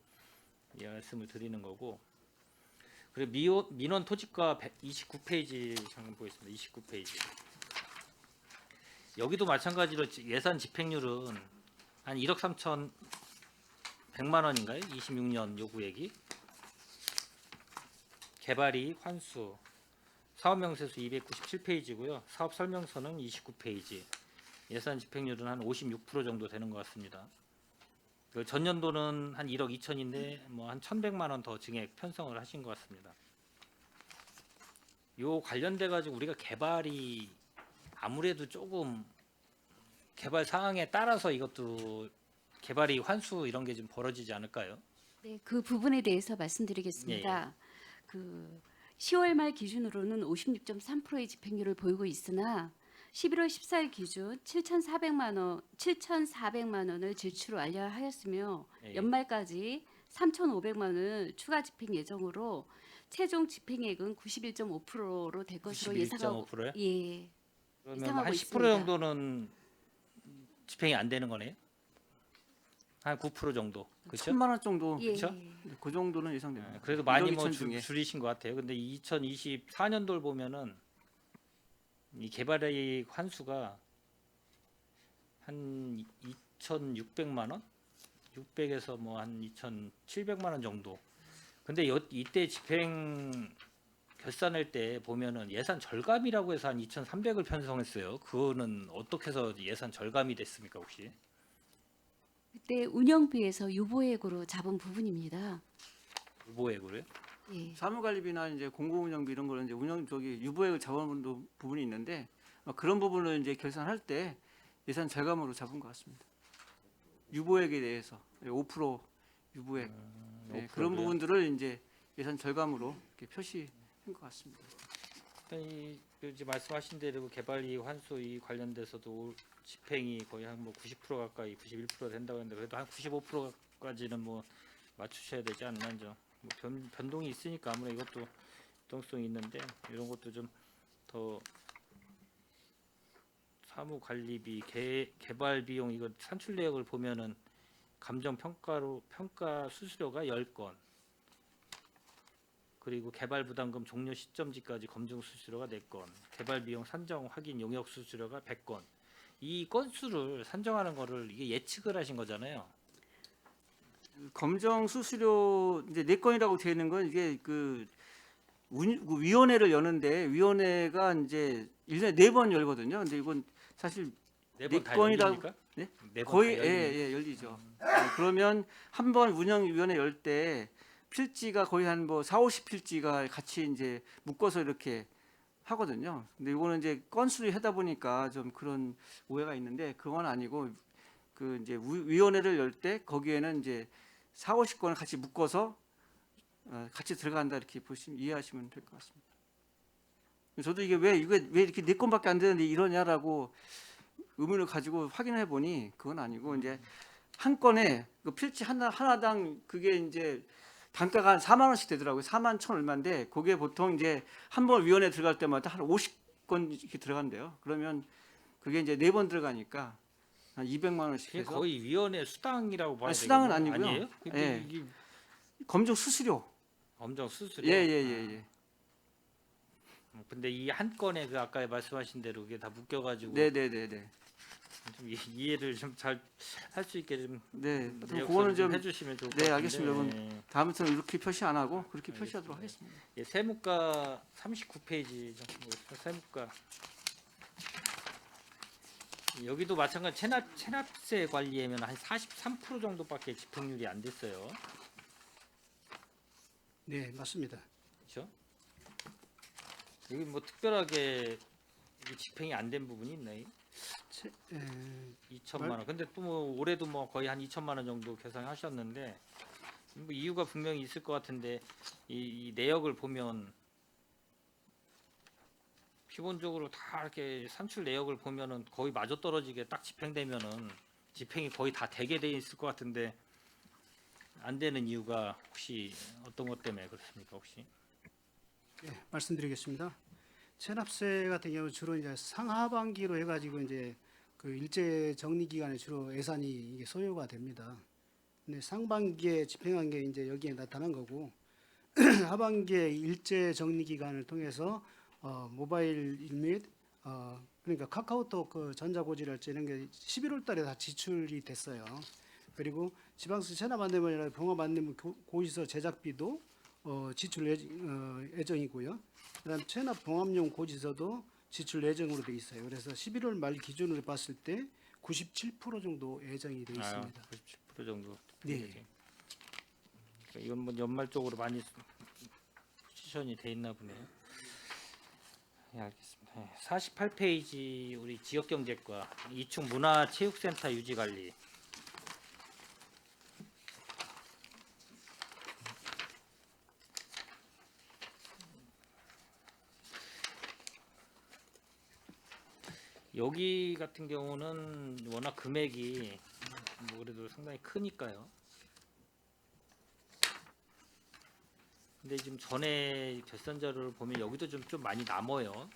이 말씀을 드리는 거고. 그리고 민원 토지과 29페이지 잠깐 보겠습니다. 29페이지. 여기도 마찬가지로 예산 집행률은 한 1억 3천 100만 원인가요? 26년 요구액이. 개발이익 환수 사업 명세서 297페이지고요. 사업 설명서는 29페이지. 예산 집행률은 한 56% 정도 되는 것 같습니다. 그 전년도는 한 1억 2천인데 뭐 한 1,100만 원 더 증액 편성을 하신 것 같습니다. 요 관련돼 가지고 우리가 개발이 아무래도 조금 개발 상황에 따라서 이것도 개발이 환수 이런 게 좀 벌어지지 않을까요? 네, 그 부분에 대해서 말씀드리겠습니다. 그 10월 말 기준으로는 56.3%의 집행률을 보이고 있으나 11월 14일 기준 7,400만 원을 지출 완료하였으며 예. 연말까지 3,500만 원을 추가 집행 예정으로 최종 집행액은 91.5%로 될 것으로 예상하고 91.5%요? 예. 그러면 예상하고 한 10% 있습니다. 정도는 집행이 안 되는 거네요. 한 9% 정도. 그렇죠? 1,000만 원 정도 예. 그쵸? 그 정도는 예상됩니다. 그래도 많이 1억 뭐 2천 중에. 줄이신 것 같아요. 근데 2024년도를 보면은 이 개발의 환수가 한 2,600만 원, 600에서 뭐 한 2,700만 원 정도. 근데 이때 집행 결산할 때 보면은 예산 절감이라고 해서 한 2,300을 편성했어요. 그거는 어떻게 해서 예산 절감이 됐습니까 혹시? 그때 운영비에서 유보액으로 잡은 부분입니다. 유보액으로요? 예. 사무관리비나 이제 공공운영비 이런 거는 이제 운영 저기 유보액을 잡아본 부분이 있는데 그런 부분을 이제 결산할 때 예산 절감으로 잡은 것 같습니다. 유보액에 대해서 5% 유보액 그런 5%고요. 부분들을 이제 예산 절감으로 이렇게 표시한 것 같습니다. 이제 말씀하신 대로 개발이 환수 이 관련돼서도 집행이 거의 한 뭐 90% 가까이 91% 된다고 했는데 그래도 한 95%까지는 뭐 맞추셔야 되지 않나 죠. 뭐 변동이 있으니까 아무래도 이것도 유동성이 있는데 이런 것도 좀 더 사무 관리비, 개발 비용 이거 산출 내역을 보면은 감정 평가 수수료가 10건. 그리고 개발 부담금 종료 시점지까지 검증 수수료가 4건, 개발 비용 산정 확인 용역 수수료가 100건. 이 건수를 산정하는 거를 이게 예측을 하신 거잖아요. 검정 수수료 이제 4건이라고 되어 있는 건 이게 그 위원회를 여는데 위원회가 이제 1년에 4번 열거든요. 근데 이건 사실 4번 다 건이다- 열립니까? 네? 4번 거의 다 열립니까? 예, 열리죠. 그러면 한 번 운영위원회 열 때 필지가 거의 한 뭐 4, 50필지가 같이 이제 묶어서 이렇게 하거든요. 근데 이거는 이제 건수를 하다 보니까 좀 그런 오해가 있는데 그건 아니고 그 이제 위원회를 열 때 거기에는 이제 4, 50건을 같이 묶어서 같이 들어간다 이렇게 보시면 이해하시면 될 것 같습니다. 저도 이게 왜 이렇게 4건밖에 안 되는데 이러냐라고 의문을 가지고 확인해 보니 그건 아니고 이제 한 건에 그 필지 하나당 그게 이제 단가가 한 4만 원씩 되더라고요. 4만 천 얼마인데 그게 보통 이제 한 번 위원회 들어갈 때마다 한 50건 이렇게 들어간대요. 그러면 그게 이제 4번 들어가니까 한 200만 원씩 그게 해서 거의 위원회 수당이라고 봐야 아니, 수당은 되겠네요. 아니고요. 아니에요? 근데 예. 이게 검증 수수료. 검정 수수료. 예. 근데 이 한 건에 그 아까 말씀하신 대로 이게 다 묶여가지고 네. 좀 이해를 좀 잘 할 수 있게 좀 네. 내역서를 그거는 좀 해주시면 좋을 것 네, 같은데. 알겠습니다. 여러분. 예. 다음부터는 이렇게 표시 안 하고 그렇게 표시하도록 하겠습니다. 예, 세무가 39페이지 정도 세무가 여기도 마찬가지 체납세 관리하면 한 43% 정도밖에 집행률이 안 됐어요. 네, 맞습니다. 그렇죠? 여기 뭐 특별하게 이게 집행이 안 된 부분이 있나요? 2천만 원. 근데 또 뭐 올해도 뭐 거의 한 2천만 원 정도 계산하셨는데 뭐 이유가 분명히 있을 것 같은데 이 내역을 보면 기본적으로 다 이렇게 산출 내역을 보면은 거의 맞아떨어지게 딱 집행되면은 집행이 거의 다 되게 돼 있을 것 같은데 안 되는 이유가 혹시 어떤 것 때문에 그렇습니까 혹시? 예, 말씀드리겠습니다. 체납세 같은 경우 주로 이제 상하반기로 해가지고 이제 그 일제 정리 기간에 주로 예산이 이게 소요가 됩니다. 근데 상반기에 집행한 게 이제 여기에 나타난 거고 하반기에 일제 정리 기간을 통해서 모바일 및 그러니까 카카오톡 그 전자고지랄지 이런 게 11월 달에 다 지출이 됐어요. 그리고 지방세 체납 안내문이나 병합 안내문 고지서 제작비도 지출 예정이고요. 그다음 체납 봉합용 고지서도 지출 예정으로 돼 있어요. 그래서 11월 말 기준으로 봤을 때 97% 정도 예정이 돼 있습니다. 97% 정도. 네. 되죠. 그러니까 이건 뭐 연말 쪽으로 많이 포지션이 돼 있나 보네요. 네, 알겠습니다. 48페이지 우리 지역경제과 2층 문화체육센터 유지관리. 여기 같은 경우는 워낙 금액이 뭐 그래도 상당히 크니까요. 근데 지금 전에 결산 자료를 보면 여기도 좀 많이 남아요.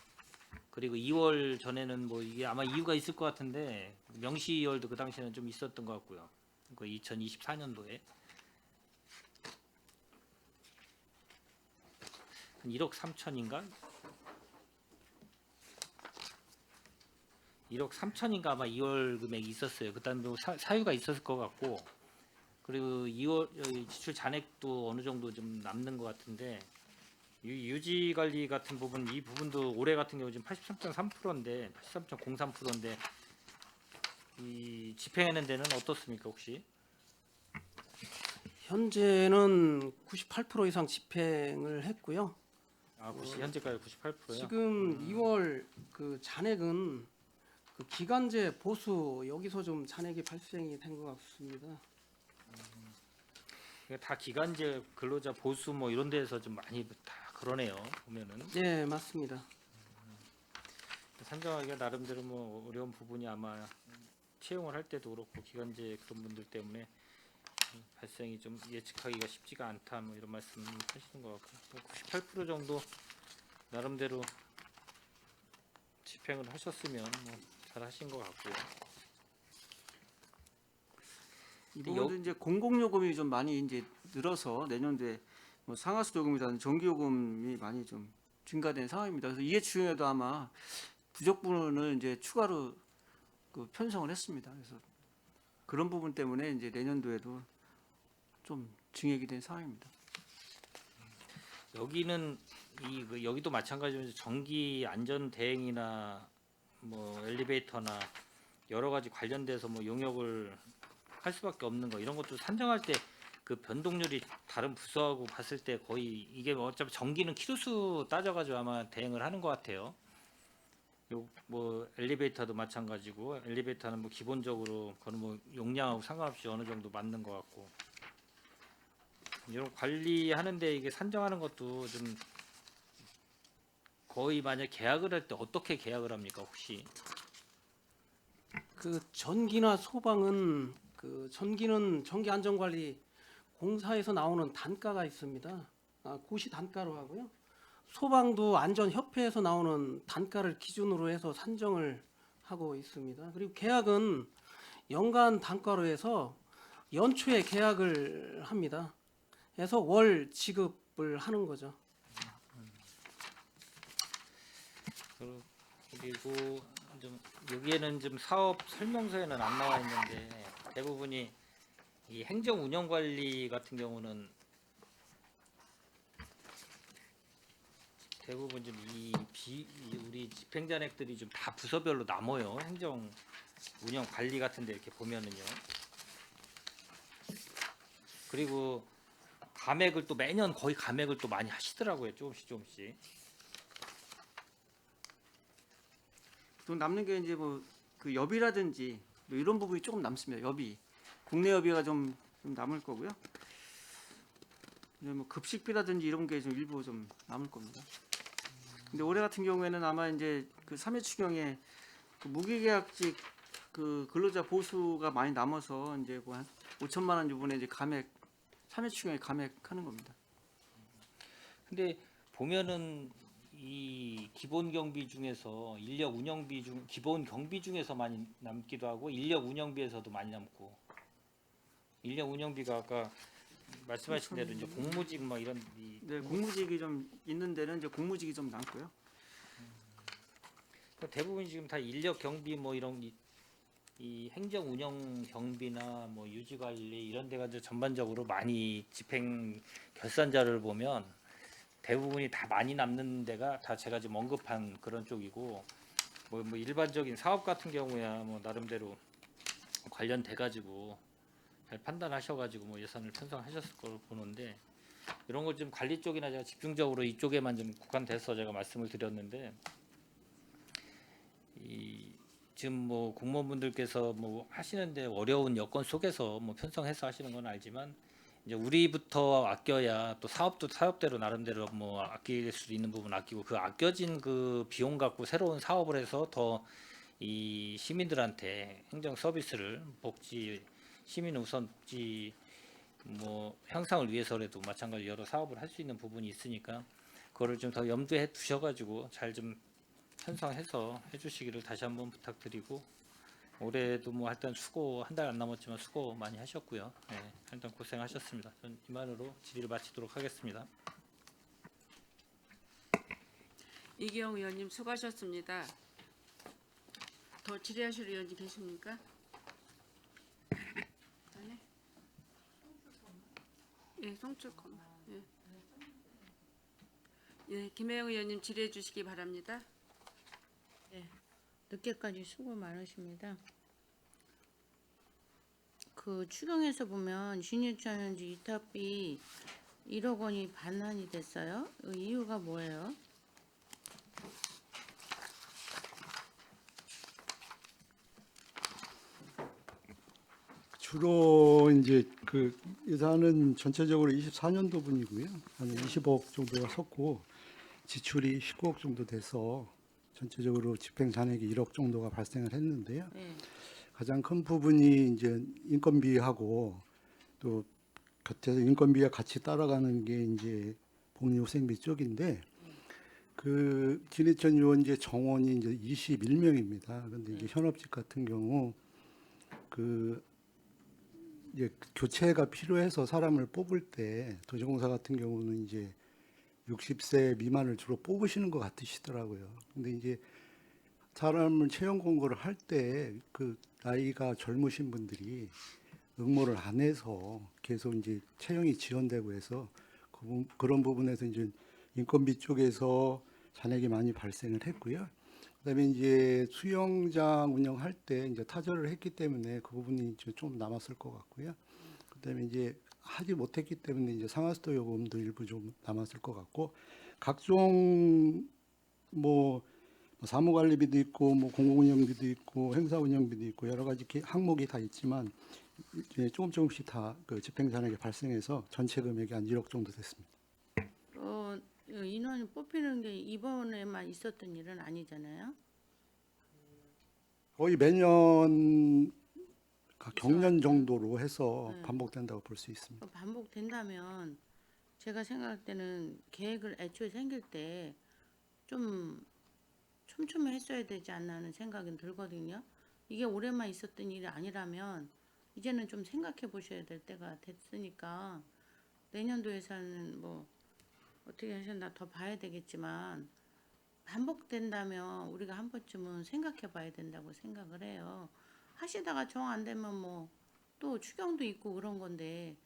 그리고 2월 전에는 뭐 이게 아마 이유가 있을 것 같은데 명시월도 그 당시에는 좀 있었던 것 같고요. 그 2024년도에 1억 3천인가? 1억 3천인가 아마 2월 금액이 있었어요. 그다음에 뭐 사유가 있었을 것 같고, 그리고 2월 지출 잔액도 어느 정도 좀 남는 것 같은데, 유지 관리 같은 부분, 이 부분도 올해 같은 경우 지금 83.3%인데 83.03%인데 이 집행하는 데는 어떻습니까 혹시? 현재는 98% 이상 집행을 했고요. 현재까지 98%요. 지금 2월 그 잔액은 그 기간제 보수 여기서 좀 잔액이 발생이 된 것 같습니다. 다 기간제 근로자 보수 뭐 이런 데에서 좀 많이 다 그러네요. 보면은 네, 맞습니다. 산정하기가 나름대로 뭐 어려운 부분이 아마 채용을 할 때도 그렇고 기간제 그런 분들 때문에 발생이 좀 예측하기가 쉽지가 않다 뭐 이런 말씀 하시는 것 같고, 98% 정도 나름대로 집행을 하셨으면 뭐 잘 하신 것 같고요. 이 부분도 이제 공공요금이 좀 많이 이제 늘어서 내년도에 뭐 상하수 요금이라든 전기요금이 많이 좀 증가된 상황입니다. 그래서 이해치 중에도 아마 부족 부분을 이제 추가로 그 편성을 했습니다. 그래서 그런 부분 때문에 이제 내년도에도 좀 증액이 된 상황입니다. 여기는 여기도 마찬가지로 전기 안전 대행이나 뭐 엘리베이터나 여러 가지 관련돼서 뭐 용역을 할 수밖에 없는 거, 이런 것도 산정할 때 그 변동률이 다른 부서하고 봤을 때 거의 이게 뭐 어차피 전기는 키로수 따져가지고 아마 대행을 하는 것 같아요. 요 뭐 엘리베이터도 마찬가지고, 엘리베이터는 뭐 기본적으로 그건 뭐 용량하고 상관없이 어느 정도 맞는 것 같고, 이런 관리하는데 이게 산정하는 것도 좀 거의 만약 계약을 할 때 어떻게 계약을 합니까 혹시? 그 전기나 소방은 그 전기는 전기안전관리 공사에서 나오는 단가가 있습니다. 고시 단가로 하고요. 소방도 안전협회에서 나오는 단가를 기준으로 해서 산정을 하고 있습니다. 그리고 계약은 연간 단가로 해서 연초에 계약을 합니다. 해서 월 지급을 하는 거죠. 그리고 좀 여기에는 좀 사업 설명서에는 안 나와 있는데 대부분이 이 행정 운영 관리 같은 경우는 대부분 좀 우리 집행잔액들이 좀 다 부서별로 남아요. 행정 운영 관리 같은데 이렇게 보면은요. 그리고 감액을 또 매년 거의 감액을 또 많이 하시더라고요. 조금씩. 또 남는 게 이제 뭐 그 여비라든지 뭐 이런 부분이 조금 남습니다. 여비, 국내 여비가 좀 남을 거고요. 뭐 급식비라든지 이런 게 좀 일부 좀 남을 겁니다. 근데 올해 같은 경우에는 아마 이제 그 3회 추경에 그 무기계약직 그 근로자 보수가 많이 남아서 이제 뭐 한 5천만 원 이번에 이제 감액 3회 추경에 감액하는 겁니다. 근데 보면은 이 기본 경비 중에서 인력 운영비 중 기본 경비 중에서 많이 남기도 하고 인력 운영비에서도 많이 남고, 인력 운영비가 아까 말씀하신 대로 이제 공무직 뭐 이런 네, 공무직이 좀 있는 데는 이제 공무직이 좀 남고요. 대부분 지금 다 인력 경비 뭐 이런 이 행정 운영 경비나 뭐 유지 관리 이런 데가 이제 전반적으로 많이 집행 결산자를 보면 대부분이 다 많이 남는 데가 다 제가 지금 언급한 그런 쪽이고 뭐 일반적인 사업 같은 경우야 뭐 나름대로 관련돼 가지고 잘 판단하셔가지고 뭐 예산을 편성하셨을 걸로 보는데 이런 걸 좀 관리 쪽이나 제가 집중적으로 이쪽에만 좀 국한돼서 제가 말씀을 드렸는데 지금 뭐 공무원분들께서 뭐 하시는데 어려운 여건 속에서 뭐 편성해서 하시는 건 알지만 이제 우리부터 아껴야 또 사업도 사업대로 나름대로 뭐 아낄 수 있는 부분 아끼고 그 아껴진 그 비용 갖고 새로운 사업을 해서 더 이 시민들한테 행정 서비스를 복지 시민 우선 복지 뭐 향상을 위해서라도 마찬가지로 여러 사업을 할 수 있는 부분이 있으니까 그거를 좀 더 염두에 두셔가지고 잘 좀 편성해서 해주시기를 다시 한번 부탁드리고 올해도 뭐 하여튼 수고 한 달 안 남았지만 수고 많이 하셨고요. 네, 일단 고생하셨습니다. 전 이만으로 질의를 마치도록 하겠습니다. 이기영 의원님 수고하셨습니다. 더 질의하실 의원님 계십니까? 아니? 예, 송출컴. 예. 예, 김혜영 의원님 질의해 주시기 바랍니다. 늦게까지 수고 많으십니다. 그 추경에서 보면 신유치원 현지 이탁비 1억 원이 반환이 됐어요. 그 이유가 뭐예요? 주로 이제 그 예산은 전체적으로 24년도분이고요. 한 20억 정도가 섰고 지출이 19억 정도 돼서 전체적으로 집행 잔액이 1억 정도가 발생을 했는데요. 네. 가장 큰 부분이 이제 인건비하고 또 곁에서 인건비가 같이 따라가는 게 이제 복리후생비 쪽인데 그 진해천 유원지 정원이 이제 21명입니다. 근데 이제 현업직 같은 경우 그 이제 교체가 필요해서 사람을 뽑을 때 도시공사 같은 경우는 이제 60세 미만을 주로 뽑으시는 것 같으시더라고요. 근데 이제 사람을 채용 공고를 할 때 그 나이가 젊으신 분들이 응모를 안 해서 계속 이제 채용이 지연되고 해서 그런 부분에서 이제 인건비 쪽에서 잔액이 많이 발생을 했고요. 그다음에 이제 수영장 운영할 때 이제 타절을 했기 때문에 그 부분이 이제 좀 남았을 것 같고요. 그다음에 이제 하지 못했기 때문에 이제 상하수도 요금도 일부 좀 남았을 것 같고 각종 뭐 사무관리비도 있고 뭐 공공운영비도 있고 행사운영비도 있고 여러 가지 항목이 다 있지만 이제 조금씩 다 그 집행잔액이 발생해서 전체 금액이 한 1억 정도 됐습니다. 인원이 뽑히는 게 이번에만 있었던 일은 아니잖아요. 거의 매년 경년 정도로 해서 네. 반복된다고 볼 수 있습니다. 반복된다면 제가 생각할 때는 계획을 애초에 생길 때 좀 촘촘히 했어야 되지 않나 하는 생각이 들거든요. 이게 올해만 있었던 일이 아니라면 이제는 좀 생각해 보셔야 될 때가 됐으니까 내년도 예산은 뭐 어떻게 하셨나 더 봐야 되겠지만 반복된다면 우리가 한 번쯤은 생각해 봐야 된다고 생각을 해요. 하시다가 정 안 되면 뭐 또 추경도 있고 그런 건데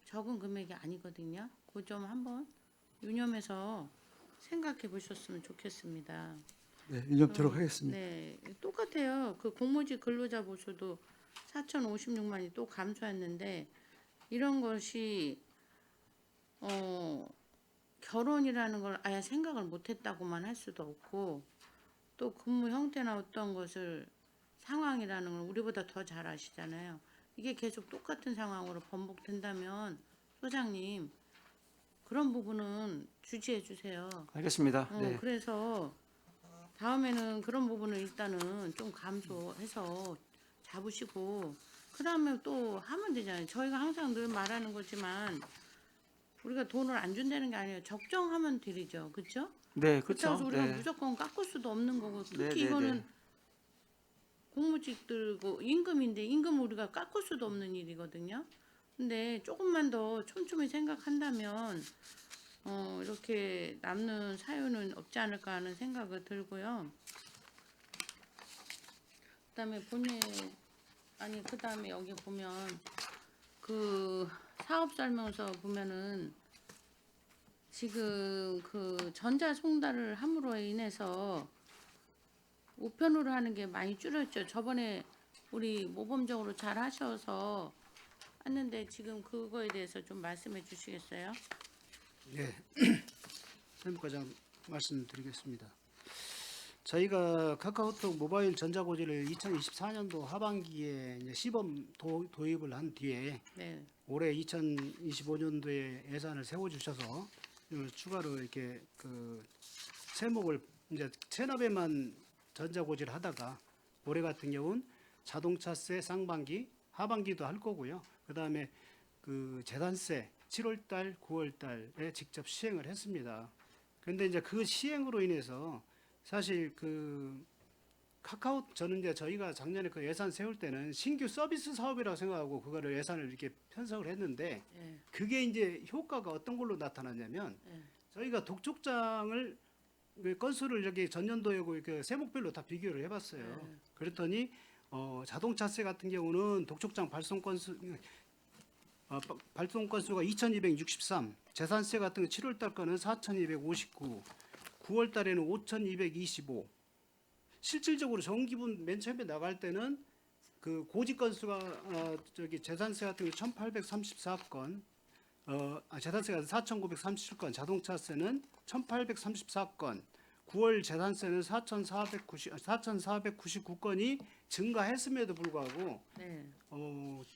적은 금액이 아니거든요. 그 점 한번 유념해서 생각해 보셨으면 좋겠습니다. 네, 인정토록 하겠습니다. 네, 똑같아요. 그 공무직 근로자 보수도 4,056만이 또 감소했는데 이런 것이 결혼이라는 걸 아예 생각을 못했다고만 할 수도 없고 또 근무 형태나 어떤 것을 상황이라는 걸 우리보다 더 잘 아시잖아요. 이게 계속 똑같은 상황으로 반복된다면 소장님 그런 부분은 주지해 주세요. 알겠습니다. 네. 그래서 다음에는 그런 부분을 일단은 좀 감소해서 잡으시고 그 다음에 또 하면 되잖아요. 저희가 항상 늘 말하는 거지만 우리가 돈을 안 준다는 게 아니에요. 적정하면 드리죠. 그렇죠? 네, 그렇다고 그렇죠. 해서 우리가 네. 무조건 깎을 수도 없는 거고 특히 네, 네, 이거는 네. 공무직들고 임금인데 임금 우리가 깎을 수도 없는 일이거든요. 근데 조금만 더 촘촘히 생각한다면 이렇게 남는 사유는 없지 않을까 하는 생각이 들고요. 그다음에 그다음에 여기 보면 그 사업 설명서 보면은 지금 그 전자 송달을 함으로 인해서 우편으로 하는 게 많이 줄었죠. 저번에 우리 모범적으로 잘 하셔서 했는데 지금 그거에 대해서 좀 말씀해 주시겠어요? 네, 사무과장 말씀드리겠습니다. 저희가 카카오톡 모바일 전자고지를 2024년도 하반기에 이제 시범 도입을 한 뒤에 네. 올해 2025년도에 예산을 세워주셔서 추가로 이렇게 그 세목을 이제 체납에만 전자고지를 하다가 올해 같은 경우는 자동차세 쌍반기, 하반기도 할 거고요. 그 다음에 그 재산세 7월달, 9월달에 직접 시행을 했습니다. 그런데 이제 그 시행으로 인해서 사실 그 저는 이제 저희가 작년에 그 예산 세울 때는 신규 서비스 사업이라고 생각하고 그거를 예산을 이렇게 편성을 했는데 네. 그게 이제 효과가 어떤 걸로 나타났냐면 네. 저희가 독촉장을 그 건수를 이렇게 전년도하고 이렇게 세목별로 다 비교를 해봤어요. 네. 그랬더니 자동차세 같은 경우는 독촉장 발송 건수가 2,263, 재산세 같은 거 7월달 거는 4,259, 9월달에는 5,225. 실질적으로 정기분 맨 처음에 나갈 때는 그 고지 건수가 재산세 같은 거 1,834건, 재산세가 4,937건, 자동차세는 1,834건, 9월 재산세는 4,499건이 증가했음에도 불구하고 네.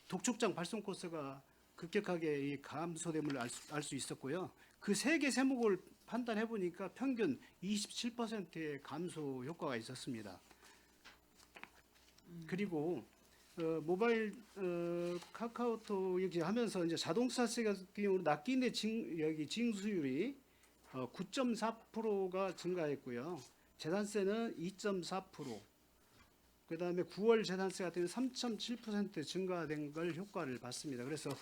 독촉장 발송 건수가 급격하게 이 감소됨을 알 수 있었고요. 그 세 개 세목을 판단해 보니까 평균 27%의 감소 효과가 있었습니다. 그리고 모바일 카카오톡 이렇게 하면서 이제 자동차세 같은 경우는 납기인의 여기 징수율이 9.4%가 증가했고요. 재산세는 2.4%. 그다음에 9월 재산세 같은 경우는 3.7% 증가된 걸 효과를 봤습니다. 그래서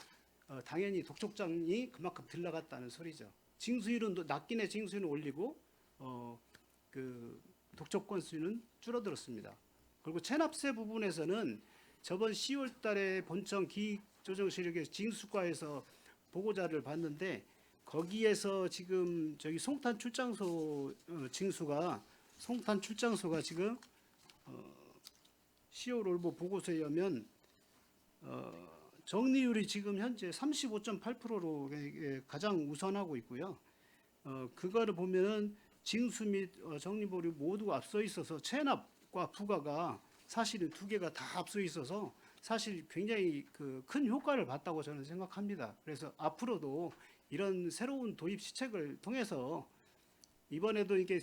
당연히 독촉장이 그만큼 들 나갔다는 소리죠. 징수율은 납기인의 징수율은 올리고 그 독촉 건수는 줄어들었습니다. 그리고 체납세 부분에서는 저번 10월달에 본청 기획조정실에게 징수과에서 보고자를 봤는데 거기에서 지금 저기 송탄 출장소 송탄 출장소가 지금 10월 올보 보고서에 의하면 정리율이 지금 현재 35.8%로 가장 우선하고 있고요. 그거를 보면은 징수 및 정리보류 모두 앞서 있어서 체납과 부가가 사실은 두 개가 다 앞서 있어서 사실 굉장히 그 큰 효과를 봤다고 저는 생각합니다. 그래서 앞으로도 이런 새로운 도입 시책을 통해서 이번에도 이게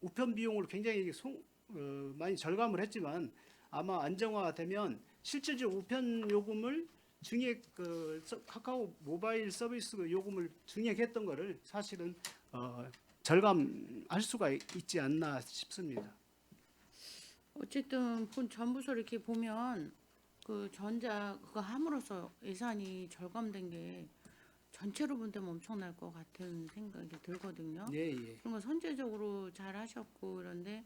우편 비용을 굉장히 많이 절감을 했지만 아마 안정화되면 실질적으로 우편 요금을 카카오 모바일 서비스 요금을 증액했던 거를 사실은 절감할 수가 있지 않나 싶습니다. 어쨌든 본 전부서 이렇게 보면 그 전자 그거 함으로써 예산이 절감된 게 전체로 본다면 엄청날 것 같은 생각이 들거든요. 예, 예. 그런 거 선제적으로 잘 하셨고 그런데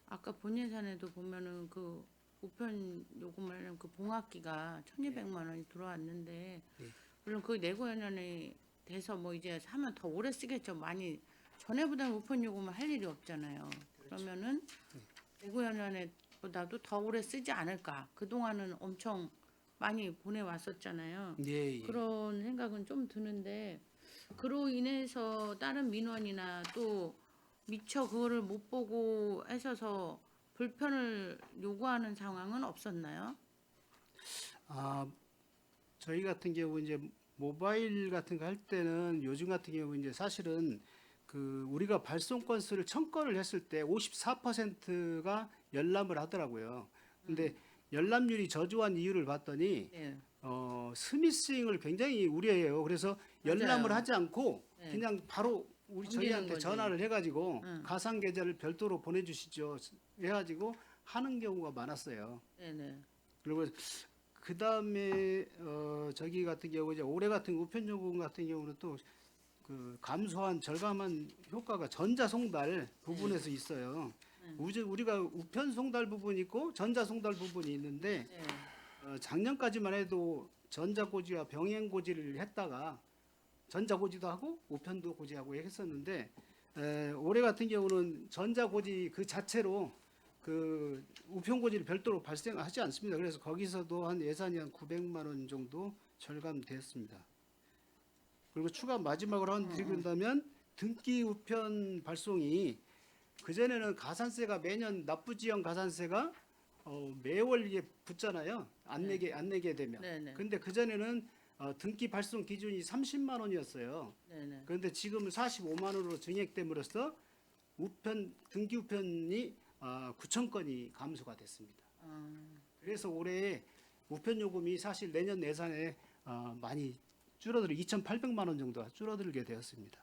아까 본 예산에도 보면은 그 우편 요금을 그 봉합기가 1,200만 원이 들어왔는데 물론 그 내고연연에 돼서 뭐 이제 하면 더 오래 쓰겠죠. 많이 전에보다는 우편 요금을 할 일이 없잖아요. 그러면은 내고연연에보다도 더 오래 쓰지 않을까. 그 동안은 엄청 많이 보내왔었잖아요. 예, 예. 그런 생각은 좀 드는데 그로 인해서 다른 민원이나 또 미처 그거를 못 보고 하셔서 불편을 요구하는 상황은 없었나요? 저희 같은 경우 이제 모바일 같은 거 할 때는 요즘 같은 경우 이제 사실은 그 우리가 발송 건수를 1,000건을 했을 때 54%가 열람을 하더라고요. 근데 열람률이 저조한 이유를 봤더니 네. 스미싱을 굉장히 우려해요. 그래서 열람을 맞아요. 하지 않고 네. 그냥 바로 저희한테 거지. 전화를 해가지고 응. 가상 계좌를 별도로 보내주시죠. 해가지고 하는 경우가 많았어요. 네네. 그리고 그 다음에 저기 같은 경우 이제 올해 같은 우편 요금 같은 경우는 또 그 감소한 절감한 효과가 전자 송달 부분에서 있어요. 우리가 우편 송달 부분이 있고 전자 송달 부분이 있는데 네. 작년까지만 해도 전자 고지와 병행 고지를 했다가 전자고지도 하고 우편도 고지하고 했었는데 올해 같은 경우는 전자고지 그 자체로 그 우편고지를 별도로 발생하지 않습니다. 그래서 거기서도 한 예산이 한 900만 원 정도 절감되었습니다. 그리고 추가 마지막으로 한 드린다면 등기 우편 발송이 그전에는 가산세가 매년 납부지역 가산세가 매월 이게 붙잖아요. 안 내게 되면. 네네. 근데 그전에는 등기 발송 기준이 30만 원이었어요. 네네. 그런데 지금은 45만 원으로 증액됨으로써 등기 우편이 9천 건이 감소가 됐습니다. 그래서 올해 우편 요금이 사실 내년 예산에 많이 줄어들어 2,800만 원 정도 줄어들게 되었습니다.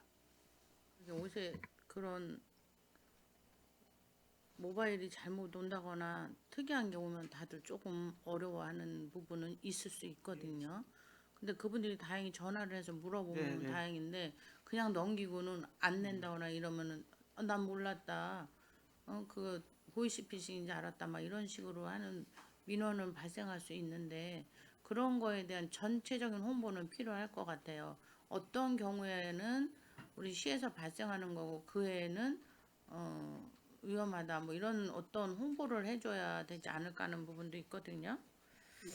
요새 그런 모바일이 잘못 온다거나 특이한 게 오면 다들 조금 어려워하는 부분은 있을 수 있거든요. 근데 그분들이 다행히 전화를 해서 물어보면 네. 다행인데 그냥 넘기고는 안 낸다거나 이러면은 난 몰랐다. 그 보이스피싱인지 알았다. 막 이런 식으로 하는 민원은 발생할 수 있는데 그런 거에 대한 전체적인 홍보는 필요할 것 같아요. 어떤 경우에는 우리 시에서 발생하는 거고 그 외에는 위험하다 뭐 이런 어떤 홍보를 해줘야 되지 않을까 하는 부분도 있거든요.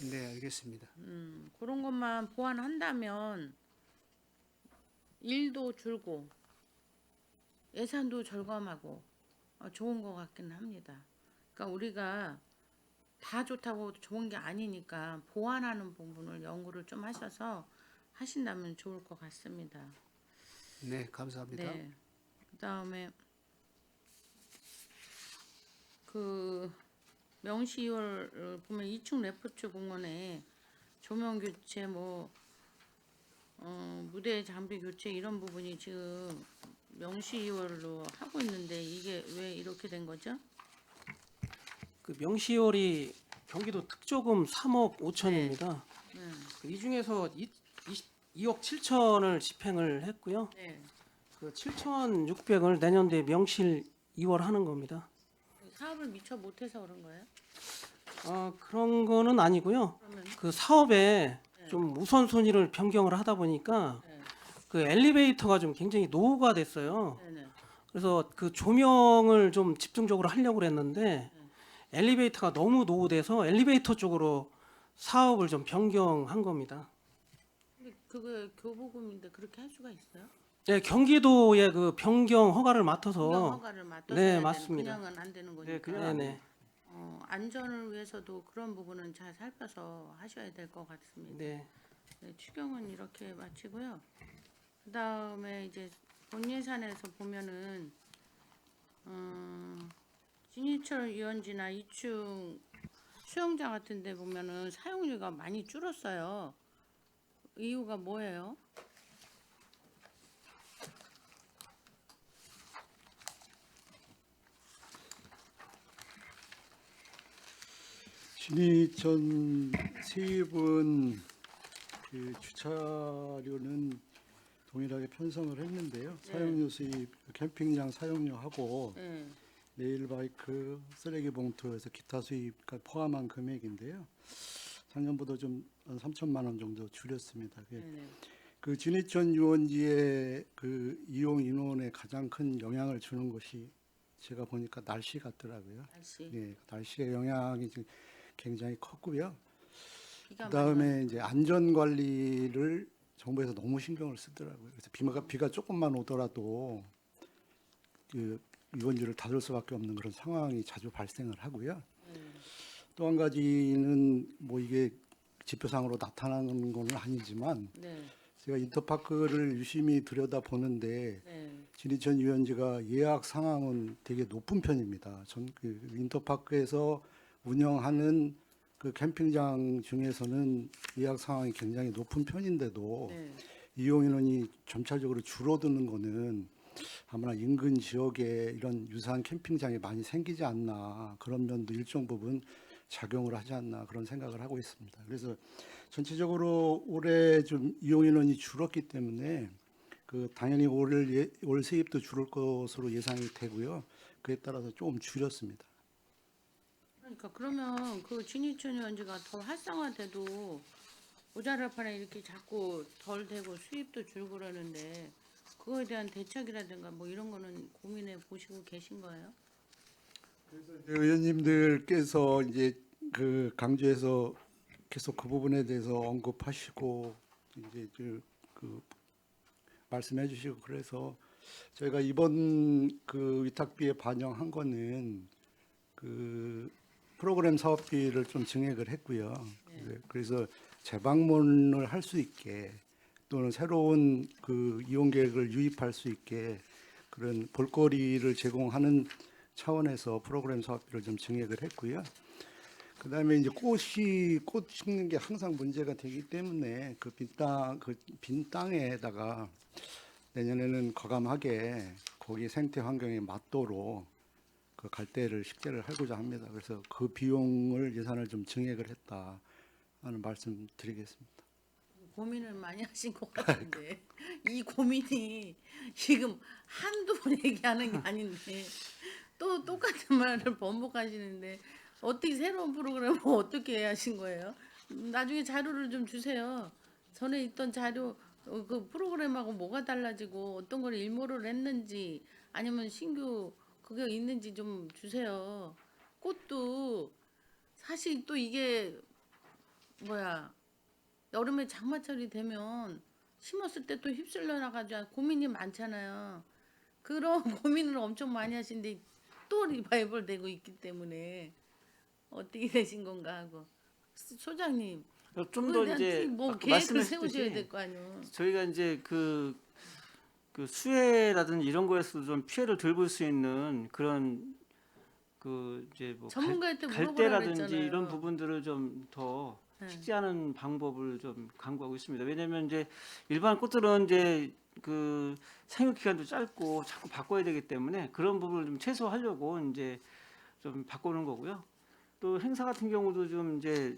네, 알겠습니다. 그런 것만 보완한다면 일도 줄고 예산도 절감하고 좋은 것 같기는 합니다. 그러니까 우리가 다 좋다고 좋은 게 아니니까 보완하는 부분을 연구를 좀 하셔서 하신다면 좋을 것 같습니다. 네, 감사합니다. 네. 그다음에 그 명시 2월 보면 2층 레포츠 공원에 조명 교체 무대 장비 교체 이런 부분이 지금 명시 2월로 하고 있는데 이게 왜 이렇게 된 거죠? 그 명시월이 경기도 특조금 3억 5천입니다. 네. 이 중에서 2억 7천을 집행을 했고요. 네. 그 7,600을 내년도에 명실 2월 하는 겁니다. 사업을 미처 못해서 그런 거예요? 그런 거는 아니고요. 그러면 그 사업에 좀 우선순위를 변경을 하다 보니까 네. 그 엘리베이터가 좀 굉장히 노후가 됐어요. 네네. 그래서 그 조명을 좀 집중적으로 하려고 했는데 엘리베이터가 너무 노후돼서 엘리베이터 쪽으로 사업을 좀 변경한 겁니다. 근데 그거 교부금인데 그렇게 할 수가 있어요? 네, 경기도의 그 변경 허가를 맡아서 분양 허가를 맡아서 네, 해야 되는 맞습니다. 그냥은 안 되는 거니까. 네, 그냥 네네. 안전을 위해서도 그런 부분은 잘 살펴서 하셔야 될 것 같습니다. 네. 네, 추경은 이렇게 마치고요. 그다음에 이제 본 예산에서 보면은 진희철 유원지나 2층 수영장 같은 데 보면은 사용료가 많이 줄었어요. 이유가 뭐예요? 진이천 세입은 그 주차료는 동일하게 편성을 했는데요. 네. 사용료 수입, 캠핑장 사용료하고 네. 레일바이크, 쓰레기 봉투에서 기타 수입까지 포함한 금액인데요. 작년보다 좀 3천만 원 정도 줄였습니다. 네네. 그 진이천 유원지의 그 이용 인원에 가장 큰 영향을 주는 것이 제가 보니까 날씨 같더라고요. 날씨. 예, 날씨의 영향이 지금 굉장히 컸고요. 비가 그다음에 이제 안전 관리를 정부에서 너무 신경을 쓰더라고요. 그래서 비가 조금만 오더라도 그 유원지를 닫을 수밖에 없는 그런 상황이 자주 발생을 하고요. 또 한 가지는 뭐 이게 지표상으로 나타나는 건 아니지만 네. 제가 인터파크를 유심히 들여다 보는데 네. 진이천 유원지가 예약 상황은 되게 높은 편입니다. 전 그 인터파크에서 운영하는 그 캠핑장 중에서는 예약 상황이 굉장히 높은 편인데도 네. 이용 인원이 점차적으로 줄어드는 거는 아무나 인근 지역에 이런 유사한 캠핑장이 많이 생기지 않나 그런 면도 일정 부분 작용을 하지 않나 그런 생각을 하고 있습니다. 그래서 전체적으로 올해 좀 이용 인원이 줄었기 때문에 그 당연히 올 세입도 줄을 것으로 예상이 되고요. 그에 따라서 조금 줄였습니다. 그러니까 그러면 그 진이천 유원지가 더 활성화돼도 모자랄 판에 이렇게 자꾸 덜 되고 수입도 줄고 그러는데 그거에 대한 대책이라든가 뭐 이런 거는 고민해 보시고 계신 거예요? 의원님들께서 이제 그 강조해서 계속 그 부분에 대해서 언급하시고 이제 그 말씀해 주시고 그래서 저희가 이번 그 위탁비에 반영한 거는 그 프로그램 사업비를 좀 증액을 했고요. 네, 그래서 재방문을 할 수 있게 또는 새로운 그 이용 계획을 유입할 수 있게 그런 볼거리를 제공하는 차원에서 프로그램 사업비를 좀 증액을 했고요. 그다음에 이제 꽃 심는 게 항상 문제가 되기 때문에 그 빈 땅에다가 내년에는 과감하게 거기 생태 환경에 맞도록 그 갈대를 식재를 하고자 합니다. 그래서 그 비용을 예산을 좀 증액을 했다 하는 말씀 드리겠습니다. 고민을 많이 하신 것 같은데 이 고민이 지금 한두 번 얘기하는 게 아닌데 또 똑같은 말을 반복하시는데 어떻게 새로운 프로그램을 어떻게 하신 거예요? 나중에 자료를 좀 주세요. 전에 있던 자료 그 프로그램하고 뭐가 달라지고 어떤 걸 일모를 했는지 아니면 신규 그게 있는지 좀 주세요. 꽃도 사실 또 이게 뭐야 여름에 장마철이 되면 심었을 때 또 휩쓸려 나가지고 고민이 많잖아요. 그런 고민을 엄청 많이 하시는데 또 리바이벌 되고 있기 때문에 어떻게 되신 건가 하고 소장님 좀 더 그거에 대한 이제 뭐 아까 계획을 세우셔야 말씀하셨듯이 될 거 아니에요. 저희가 이제 그 수해라든지 이런 거에서도 좀 피해를 덜 볼 수 있는 그런 그 이제 뭐 전문가한테 물어보라 갈대라든지 그랬잖아요. 이런 부분들을 좀 더 네. 식재하는 방법을 좀 강구하고 있습니다. 왜냐하면 이제 일반 꽃들은 이제 그 생육 기간도 짧고 자꾸 바꿔야 되기 때문에 그런 부분을 좀 최소화하려고 이제 좀 바꾸는 거고요. 또 행사 같은 경우도 좀 이제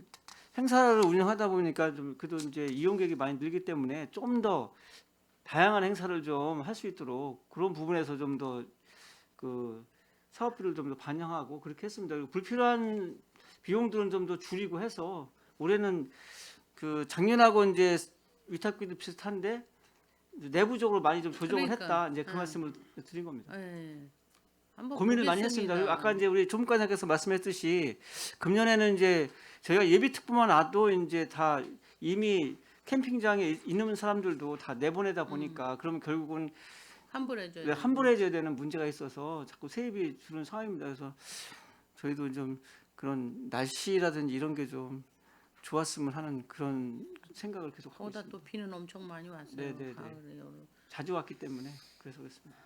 행사를 운영하다 보니까 좀 그래도 이제 이용객이 많이 늘기 때문에 좀 더 다양한 행사를 좀 할 수 있도록 그런 부분에서 좀 더 그 사업비를 좀 더 반영하고 그렇게 했습니다. 그리고 불필요한 비용들은 좀 더 줄이고 해서 올해는 그 작년하고 이제 위탁비도 비슷한데 내부적으로 많이 좀 조정을 그러니까, 했다. 이제 그 응. 말씀을 드린 겁니다. 예. 한번 고민을 많이 했습니다. 그리고 보겠습니다. 아까 이제 우리 조문관장께서 말씀했듯이 금년에는 이제 저희가 예비 특보만 와도 이제 다 이미 캠핑장에 있는 사람들도 다 내보내다 보니까 그러면 결국은 환불해줘야 왜 환불해줘야 되는 문제가 있어서 자꾸 세입이 주는 상황입니다. 그래서 저희도 좀 그런 날씨라든지 이런 게 좀 좋았으면 하는 그런 생각을 계속 하고 거기다 있습니다. 또 비는 엄청 많이 왔어요. 네네네. 가을에 여름. 자주 왔기 때문에 그래서 그렇습니다.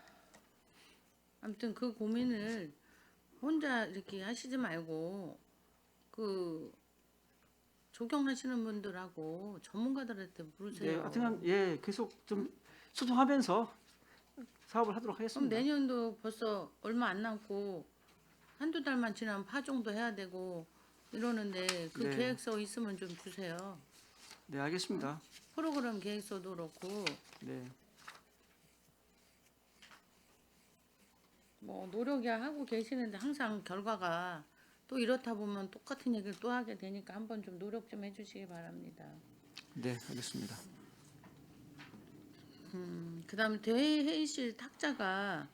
아무튼 그 고민을 혼자 이렇게 하시지 말고 그 조경하시는 분들하고 전문가들한테 네, 물으세요. 하여튼 예 계속 좀 소통하면서 사업을 하도록 그럼 하겠습니다. 내년도 벌써 얼마 안 남고 한두 달만 지나면 파종도 해야 되고 이러는데 그 네. 계획서 있으면 좀 주세요. 네, 알겠습니다. 프로그램 계획서도 그렇고 네, 뭐 노력이야 하고 계시는데 항상 결과가 또 이렇다 보면 똑같은 얘기를 또 하게 되니까 한번 좀 노력 좀 해주시기 바랍니다. 네, 알겠습니다. 그다음에 대회 회의실 탁자가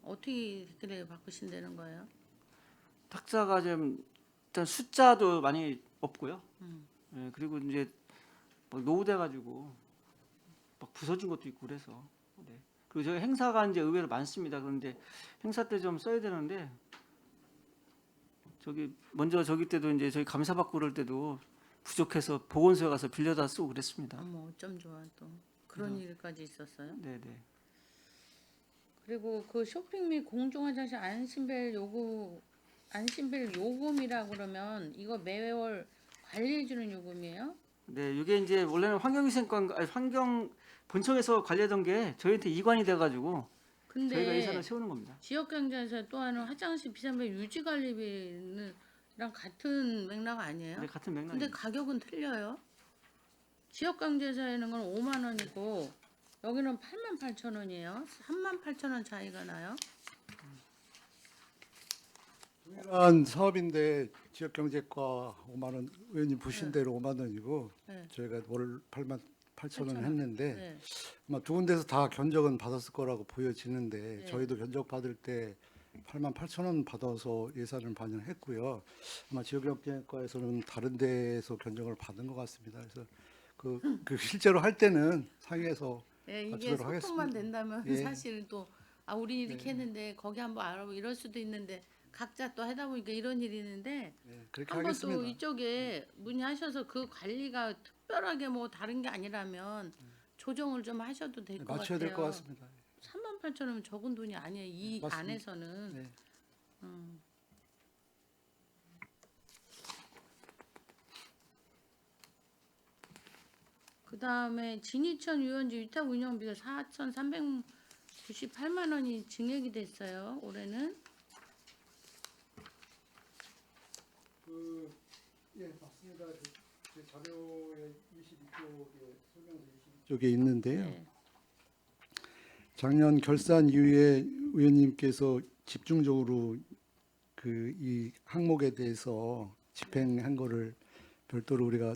어떻게 그래 바꾸신다는 거예요? 탁자가 좀 일단 숫자도 많이 없고요. 예, 그리고 이제 막 노후돼가지고 막 부서진 것도 있고 그래서. 네. 그리고 저희 행사가 이제 의외로 많습니다. 그런데 행사 때 좀 써야 되는데 저기 먼저 저기 때도 이제 저희 감사 받고 그럴 때도 부족해서 보건소에 가서 빌려다 쓰고 그랬습니다. 어머 어쩜 좋아 또 그런 일까지 있었어요? 네, 네. 그리고 그 쇼핑 및 공중 화장실 안심벨 요금이라 그러면 이거 매월 관리해 주는 요금이에요? 네, 이게 이제 원래는 환경 본청에서 관리하던 게 저희한테 이관이 돼가지고 저희가 근데 예산을 세우는 겁니다. 지역 경제에서 또 하는 화장실 비싼 유지 관리비랑 같은 맥락 아니에요? 네, 같은 근데 맥락입니다. 가격은 틀려요. 지역 경제에서는 건 5만 원이고 여기는 88,000원이에요. 38,000원 차이가 나요. 동일한 사업인데 지역경제과 5만 원, 의원님 보신 대로 5만 원이고 네. 저희가 월 8만 8천 원 8,000원. 했는데 네. 아마 두 군데서 다 견적은 받았을 거라고 보여지는데 네. 저희도 견적 받을 때 8만 8천 원 받아서 예산을 반영했고요. 아마 지역경제과에서는 다른 데에서 견적을 받은 것 같습니다. 그래서 그 실제로 할 때는 상의해서 네, 이게 맞추도록 소통만 하겠습니다. 된다면 예. 사실 또 우리 이렇게 했는데 거기 한번 알아보고 이럴 수도 있는데 각자 또 하다 보니까 이런 일이 있는데 네, 그렇게 한번 하겠습니다. 또 이쪽에 문의하셔서 그 관리가 특별하게 뭐 다른 게 아니라면 조정을 좀 하셔도 될 네, 것 맞춰야 같아요. 될 것 같습니다. 38,000원은 적은 돈이 아니에요. 이 맞습니다. 안에서는. 네. 그 다음에 진이천 유원지 위탁 운영비가 4,398만 원이 증액이 됐어요. 올해는. 예, 맞습니다. 제 자료에 22쪽에 설명서 22쪽에 있는데요. 네. 작년 결산 이후에 의원님께서 집중적으로 이 항목에 대해서 집행한 거를 별도로 우리가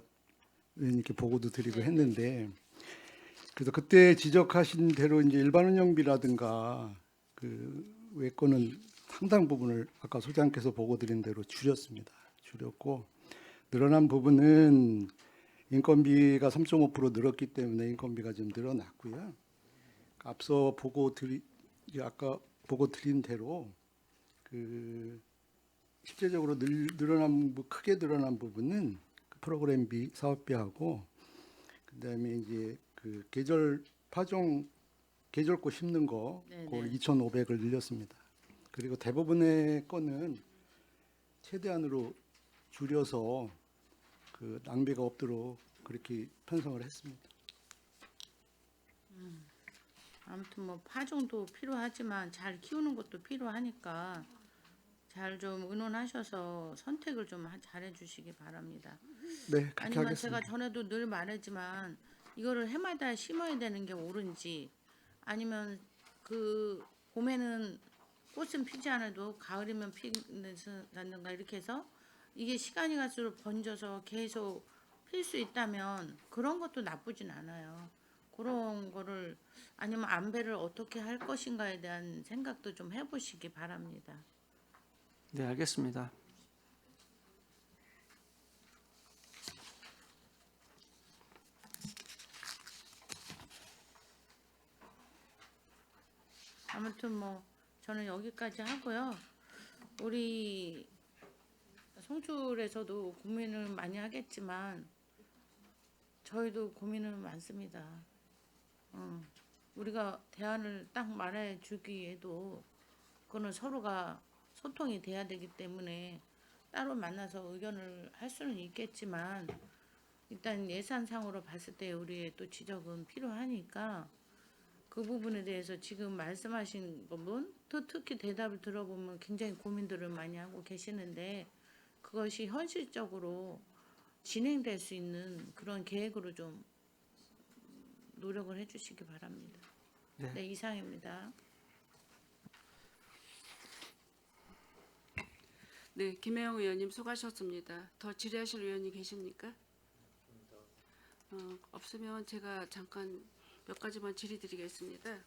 의원님께 보고도 드리고 했는데 그래서 그때 지적하신 대로 이제 일반 운영비라든가 외권은 상당 부분을 아까 소장께서 보고 드린 대로 줄였습니다. 줄였고 늘어난 부분은 인건비가 3.5% 늘었기 때문에 인건비가 좀 늘어났고요. 앞서 아까 보고 드린 대로 실제적으로 크게 늘어난 부분은 프로그램비, 사업비하고 그다음에 이제 계절꽃 심는 거 그걸 2,500을 늘렸습니다. 그리고 대부분의 건은 최대한으로 줄여서 낭비가 없도록 그렇게 편성을 했습니다. 아무튼 뭐 파종도 필요하지만 잘 키우는 것도 필요하니까 잘 좀 의논하셔서 선택을 좀 잘해 주시기 바랍니다. 네, 그렇게 아니면 하겠습니다. 제가 전에도 늘 말하지만 이거를 해마다 심어야 되는 게 옳은지 아니면 봄에는 꽃은 피지 않아도 가을이면 피는다든가 이렇게 해서 이게 시간이 갈수록 번져서 계속 필 수 있다면 그런 것도 나쁘진 않아요. 그런 거를 아니면 안배를 어떻게 할 것인가에 대한 생각도 좀 해보시기 바랍니다. 네, 알겠습니다. 아무튼 뭐 저는 여기까지 하고요. 우리 송출에서도 고민을 많이 하겠지만 저희도 고민은 많습니다. 우리가 대안을 딱 말해 주기에도 그거는 서로가 소통이 돼야 되기 때문에 따로 만나서 의견을 할 수는 있겠지만 일단 예산상으로 봤을 때 우리의 또 지적은 필요하니까 그 부분에 대해서 지금 말씀하신 부분 또 특히 대답을 들어보면 굉장히 고민들을 많이 하고 계시는데 그것이 현실적으로 진행될 수 있는 그런 계획으로 좀 노력을 해주시기 바랍니다. 네. 네, 이상입니다. 네, 김혜영 의원님 수고하셨습니다. 더 질의하실 의원이 계십니까? 없으면 제가 잠깐 몇 가지만 질의드리겠습니다.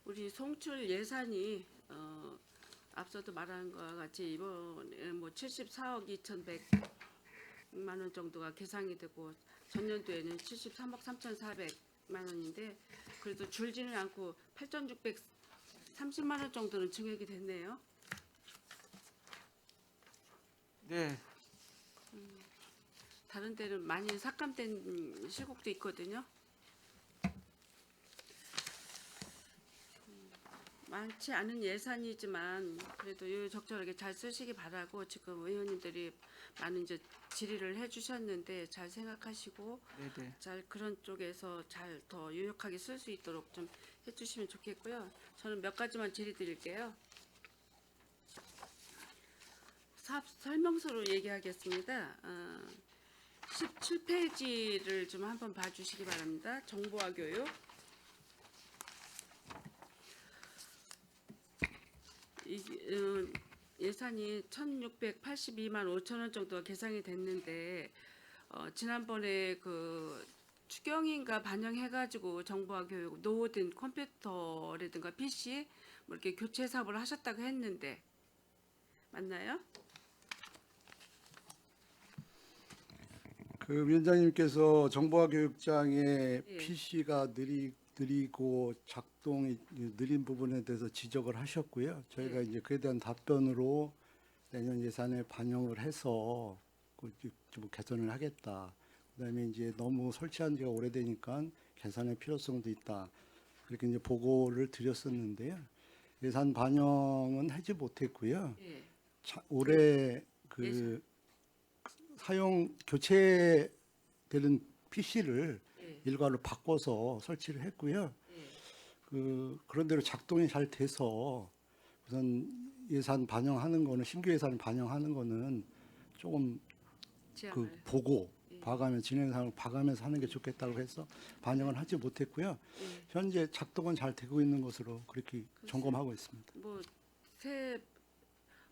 우리 송출 예산이 앞서도 말한 것과 같이 이번에 뭐 74억 2,100만 원 정도가 계상이 되고 전년도에는 73억 3,400만 원인데 그래도 줄지는 않고 8,630만 원 정도는 증액이 됐네요. 네, 다른 데는 많이 삭감된 시국도 있거든요. 많지 않은 예산이지만 그래도 적절하게 잘 쓰시기 바라고 지금 의원님들이 많은 이제 질의를 해주셨는데 잘 생각하시고 네, 네. 잘 그런 쪽에서 잘 더 유용하게 쓸 수 있도록 좀 해주시면 좋겠고요. 저는 몇 가지만 질의드릴게요. 사업 설명서로 얘기하겠습니다. 17페이지를 좀 한번 봐주시기 바랍니다. 정보화 교육. 예산이 1,682만 5천 원 정도 계상이 됐는데 지난번에 그 추경인가 반영해가지고 정보화 교육 노후된 컴퓨터라든가 PC 뭐 이렇게 교체 사업을 하셨다고 했는데 맞나요? 그 위원장님께서 정보화 교육장의 예. PC가 느리고 작동이 느린 부분에 대해서 지적을 하셨고요. 저희가 이제 그에 대한 답변으로 내년 예산에 반영을 해서 좀 개선을 하겠다. 그다음에 이제 너무 설치한 지가 오래되니까 개선의 필요성도 있다. 그렇게 이제 보고를 드렸었는데요. 예산 반영은 하지 못했고요. 예. 올해 그 사용 교체되는 PC를 예. 일괄로 바꿔서 설치를 했고요. 예. 그런 대로 작동이 잘 돼서 우선 예산 반영하는 거는 신규 예산 반영하는 거는 조금 지향을. 보고 봐가면 진행 상황을 봐가면서 하는 게 좋겠다고 해서 반영을 하지 못했고요. 예. 현재 작동은 잘 되고 있는 것으로 그렇게 점검하고 있습니다.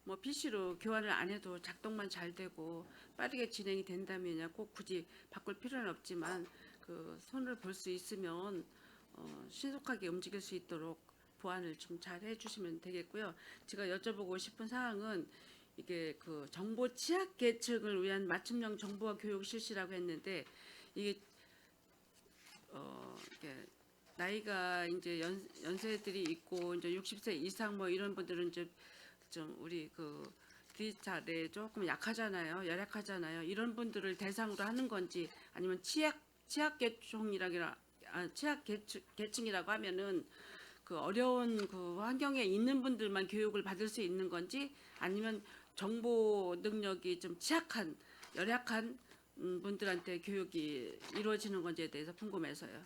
뭐 PC로 교환을 안 해도 작동만 잘 되고 빠르게 진행이 된다면야 꼭 굳이 바꿀 필요는 없지만 그 손을 볼 수 있으면 신속하게 움직일 수 있도록 보완을 좀 잘 해주시면 되겠고요. 제가 여쭤보고 싶은 사항은 이게 그 정보 취약 계층을 위한 맞춤형 정보화 교육 실시라고 했는데 이게 이렇게 나이가 이제 연세들이 있고 이제 60세 이상 뭐 이런 분들은 이제 좀 우리 그 디지털에 조금 약하잖아요. 열악하잖아요. 이런 분들을 대상으로 하는 건지 아니면 취약 계층이라고 하면은 그 어려운 그 환경에 있는 분들만 교육을 받을 수 있는 건지 아니면 정보 능력이 좀 취약한 열악한 분들한테 교육이 이루어지는 건지에 대해서 궁금해서요.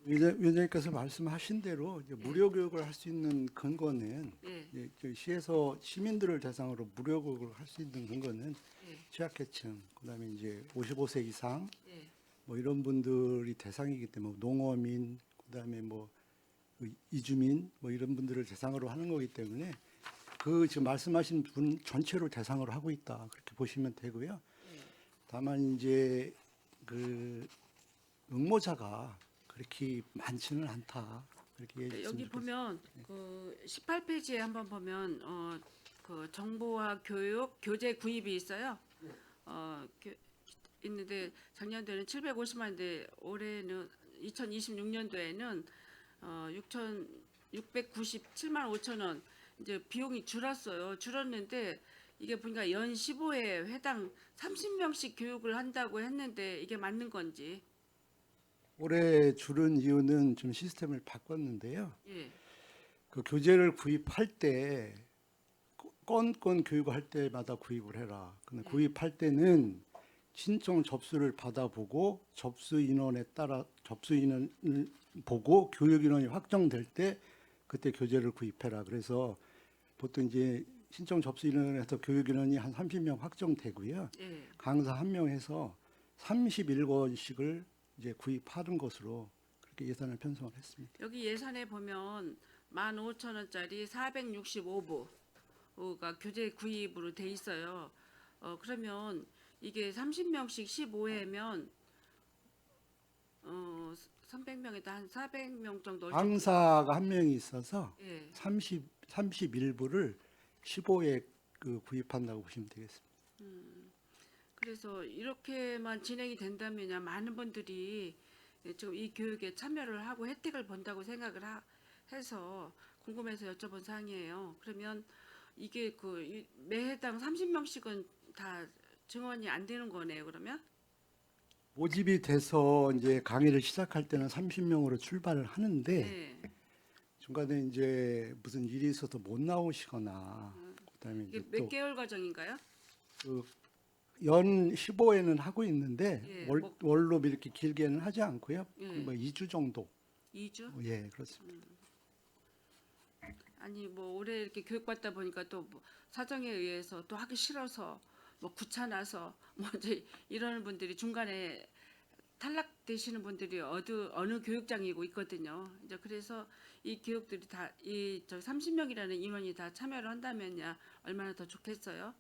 위원장님께서 말씀하신 대로 이제 무료 교육을 할 수 있는 근거는 예. 이제 저희 시에서 시민들을 대상으로 무료 교육을 할 수 있는 근거는 예. 취약계층, 그다음에 이제 55세 이상 예. 뭐 이런 분들이 대상이기 때문에 농어민, 그다음에 뭐 이주민 뭐 이런 분들을 대상으로 하는 거기 때문에 그 지금 말씀하신 분 전체를 대상으로 하고 있다 그렇게 보시면 되고요. 다만 이제 그 응모자가 그렇게 많지는 않다 그렇게 얘기했으면 여기 좋겠습니다. 보면 그 18페이지에 한번 보면 그 정보화 교육 교재 구입이 있어요. 있는데 작년도에는 750만인데 올해는 2026년도에는 697만 5천 원 이제 비용이 줄었는데 이게 보니까 연 15회 회당 30명씩 교육을 한다고 했는데 이게 맞는 건지. 올해 줄은 이유는 좀 시스템을 바꿨는데요. 예. 그 교재를 구입할 때 건건 교육할 때마다 구입을 해라. 근데 구입할 때는 신청 접수를 받아보고 접수 인원에 따라 접수 인원을 보고 교육 인원이 확정될 때 그때 교재를 구입해라. 그래서 보통 이제 신청 접수 인원에서 교육 인원이 한 30명 확정되고요. 예. 강사 1명 해서 31권씩을 이제 구입하는 것으로 그렇게 예산을 편성을 했습니다. 여기 예산에 보면 15,000원짜리 465부가 교재 구입으로 돼 있어요. 그러면 이게 30명씩 15회면 300명에다 한 400명 정도 강사가 1명이 있어서 예. 31부를 15회 구입한다고 보시면 되겠습니다. 그래서 이렇게만 진행이 된다면 많은 분들이 지금 이 교육에 참여를 하고 혜택을 본다고 생각을 해서 궁금해서 여쭤본 사항이에요. 그러면 이게 그 매해당 30명씩은 다 증원이 안 되는 거네요. 그러면? 모집이 돼서 이제 강의를 시작할 때는 30명으로 출발을 하는데 네. 중간에 이제 무슨 일이 있어서 못 나오시거나 그다음에 이게 이제 몇 또 개월 과정인가요? 연 15회는 하고 있는데 예, 월로 이렇게 길게는 하지 않고요. 예. 뭐 2주 정도. 2주? 예, 그렇습니다. 아니 뭐 올해 이렇게 교육받다 보니까 또뭐 사정에 의해서 또 하기 싫어서 뭐 귀찮아서 뭐 이제 이러는 분들이 중간에 탈락되시는 분들이 어느 교육장이고 있거든요. 이제 그래서 이 교육들이 다 이 저 30명이라는 인원이 다 참여를 한다면야 얼마나 더 좋겠어요.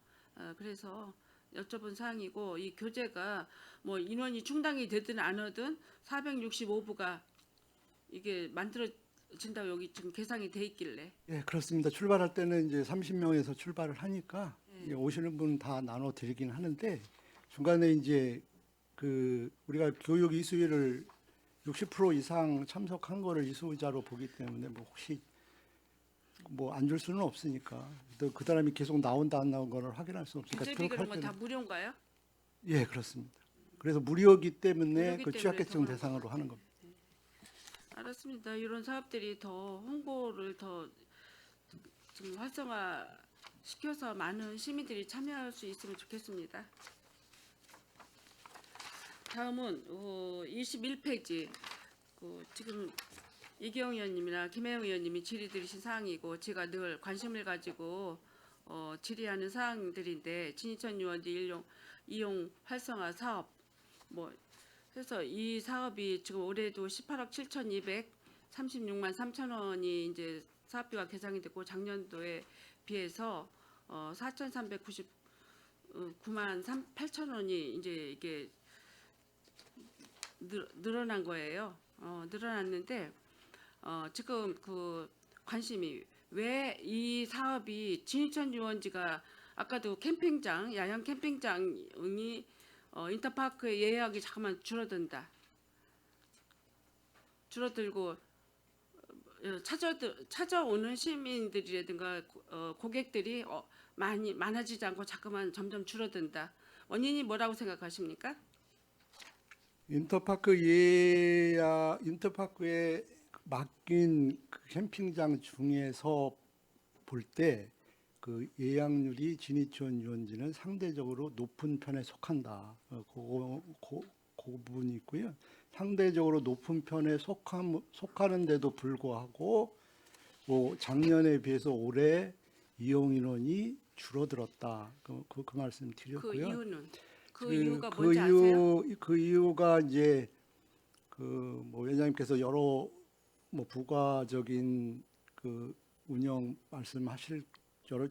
그래서 여쭤본 사항이고 이 교재가 뭐 인원이 충당이 되든 안 하든 465부가 이게 만들어진다고 여기 지금 계상이 돼 있길래 예, 그렇습니다. 출발할 때는 이제 30명에서 출발을 하니까 네. 이제 오시는 분 다 나눠 드리긴 하는데 중간에 이제 그 우리가 교육 이수위를 60% 이상 참석한 거를 이수자로 보기 때문에 뭐 혹시 뭐 안 줄 수는 없으니까 또 그 사람이 계속 나온다 안 나온 거를 확인할 수 없으니까 교재비 그런 등록할 건 다 때는 무료인가요? 예, 그렇습니다. 그래서 무료이기 때문에 무료이기 그 때문에 취약계층 더 대상으로 하는 겁니다. 알았습니다. 이런 사업들이 더 홍보를 더 좀 활성화 시켜서 많은 시민들이 참여할 수 있으면 좋겠습니다. 다음은 21페이지 지금 이기영 의원님이나 김혜영 의원님이 질의 드리신 사항이고 제가 늘 관심을 가지고 질의하는 사항들인데 진이천 유원지 이용 활성화 사업 뭐 해서 이 사업이 지금 올해도 18억 7,236만 3천 원이 이제 사업비가 계상이 됐고 작년도에 비해서 4,399만 8천 원이 이제 이게 늘어난 거예요. 늘어났는데 지금 그 관심이 왜 이 사업이 진이천 유원지가 아까도 캠핑장 야영 캠핑장이 인터파크의 예약이 잠깐만 줄어들고 찾아오는 시민들이라든가 고객들이 많아지지 않고 자꾸만 점점 줄어든다. 원인이 뭐라고 생각하십니까? 인터파크에 맡긴 그 캠핑장 중에서 볼 때 그 예약률이 진이천 유원지는 상대적으로 높은 편에 속한다. 그 부분이 있고요. 상대적으로 높은 편에 속하는데도 불구하고 뭐 작년에 비해서 올해 이용 인원이 줄어들었다. 그 말씀 그 드렸고요. 이유는 이유가 뭔지 아세요? 그 이유가 이제 그 뭐 위원장님께서 여러 뭐 부가적인 그 운영 말씀하실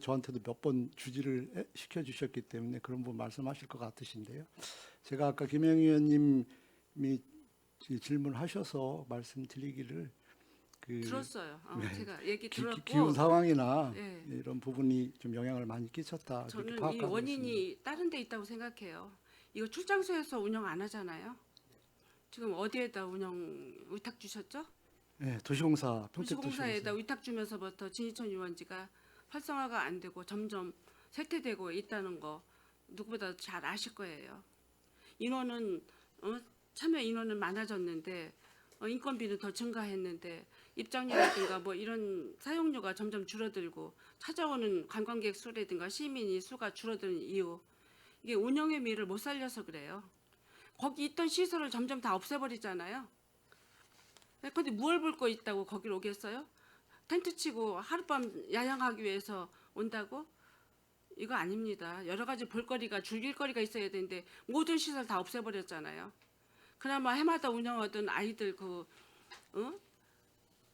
저한테도 몇 번 주지를 시켜 주셨기 때문에 그런 부분 말씀하실 것 같으신데요. 제가 아까 김영 의원님이 질문하셔서 말씀드리기를 그 들었어요. 네. 제가 얘기 들었고 기후 상황이나 예. 이런 부분이 좀 영향을 많이 끼쳤다. 그렇게 저는 이 파악하고 원인이 있습니다. 다른 데 있다고 생각해요. 이거 출장소에서 운영 안 하잖아요. 지금 어디에다 운영 위탁 주셨죠? 네, 도시공사 평택 도시공사에다 도시공사. 위탁 주면서부터 진이천 유원지가 활성화가 안 되고 점점 쇠퇴되고 있다는 거 누구보다 잘 아실 거예요. 인원은 참여 인원은 많아졌는데 인건비는 더 증가했는데 입장료라든가 뭐 이런 사용료가 점점 줄어들고 찾아오는 관광객 수라든가 시민이 수가 줄어드는 이유 이게 운영의 미를 못 살려서 그래요. 거기 있던 시설을 점점 다 없애버리잖아요. 근데 무얼 볼 거 있다고 거기로 오겠어요? 텐트 치고 하룻밤 야영하기 위해서 온다고? 이거 아닙니다. 여러 가지 볼거리가 즐길 거리가 있어야 되는데 모든 시설 다 없애버렸잖아요. 그나마 해마다 운영하던 아이들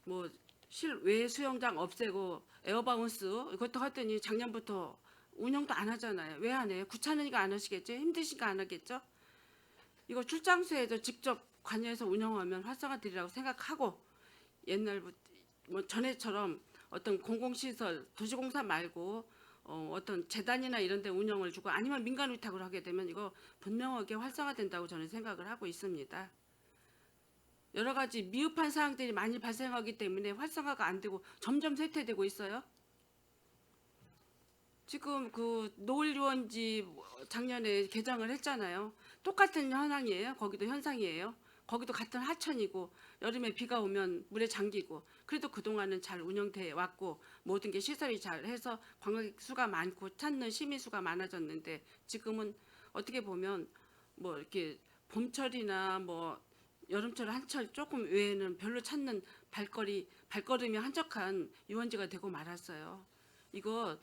뭐 실외 수영장 없애고 에어바운스 이것도 했더니 작년부터 운영도 안 하잖아요. 왜 안 해요? 귀찮으니까 안 하시겠죠? 힘드시니까 안 하겠죠? 이거 출장소에도 직접 관여해서 운영하면 활성화되리라고 생각하고 옛날부터 뭐 전에처럼 어떤 공공시설 도시공사 말고 어떤 재단이나 이런 데 운영을 주고 아니면 민간 위탁을 하게 되면 이거 분명하게 활성화된다고 저는 생각을 하고 있습니다. 여러 가지 미흡한 사항들이 많이 발생하기 때문에 활성화가 안 되고 점점 쇠퇴되고 있어요. 지금 그 노을유원지 작년에 개장을 했잖아요. 똑같은 현상이에요. 거기도 현상이에요. 거기도 같은 하천이고 여름에 비가 오면 물에 잠기고 그래도 그동안은 잘 운영돼 왔고 모든 게 시설이 잘 해서 관광객 수가 많고 찾는 시민 수가 많아졌는데 지금은 어떻게 보면 뭐 이렇게 봄철이나 뭐 여름철 한철 조금 외에는 별로 찾는 발걸음이 한적한 유원지가 되고 말았어요. 이거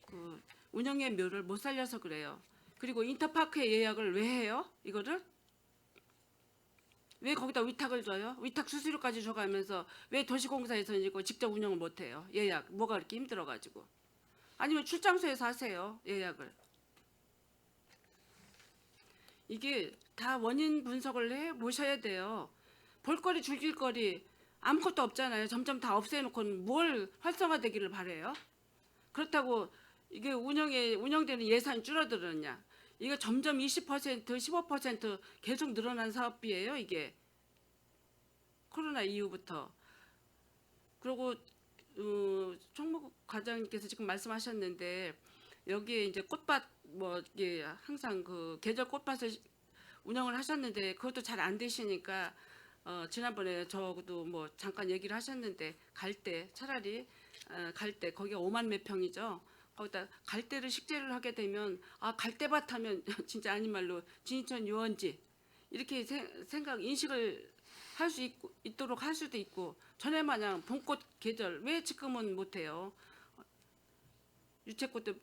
그 운영의 묘를 못 살려서 그래요. 그리고 인터파크의 예약을 왜 해요? 이거를 왜 거기다 위탁을 줘요? 위탁 수수료까지 줘가면서 왜 도시공사에서는 이거 직접 운영을 못해요? 예약 뭐가 그렇게 힘들어가지고. 아니면 출장소에서 하세요. 예약을. 이게 다 원인 분석을 해 보셔야 돼요. 볼거리 즐길거리 아무것도 없잖아요. 점점 다 없애놓고는 뭘 활성화되기를 바래요. 그렇다고 이게 운영되는 예산이 줄어들었냐? 이거 점점 20%, 15% 계속 늘어난 사업비예요. 이게 코로나 이후부터. 그리고 총무 과장님께서 지금 말씀하셨는데 여기에 이제 꽃밭 뭐 이게 항상 그 계절 꽃밭을 운영을 하셨는데 그것도 잘 안 되시니까 지난번에 저도 뭐 잠깐 얘기를 하셨는데 갈대 차라리 갈대 거기가 5만 몇 평이죠. 거기다 갈대를 식재를 하게 되면 갈대밭 하면 진짜 아닌 말로 진천 유원지 이렇게 생각 인식을 할 수 있도록 할 수도 있고 전에 마냥 봄꽃 계절 왜 지금은 못해요. 유채꽃도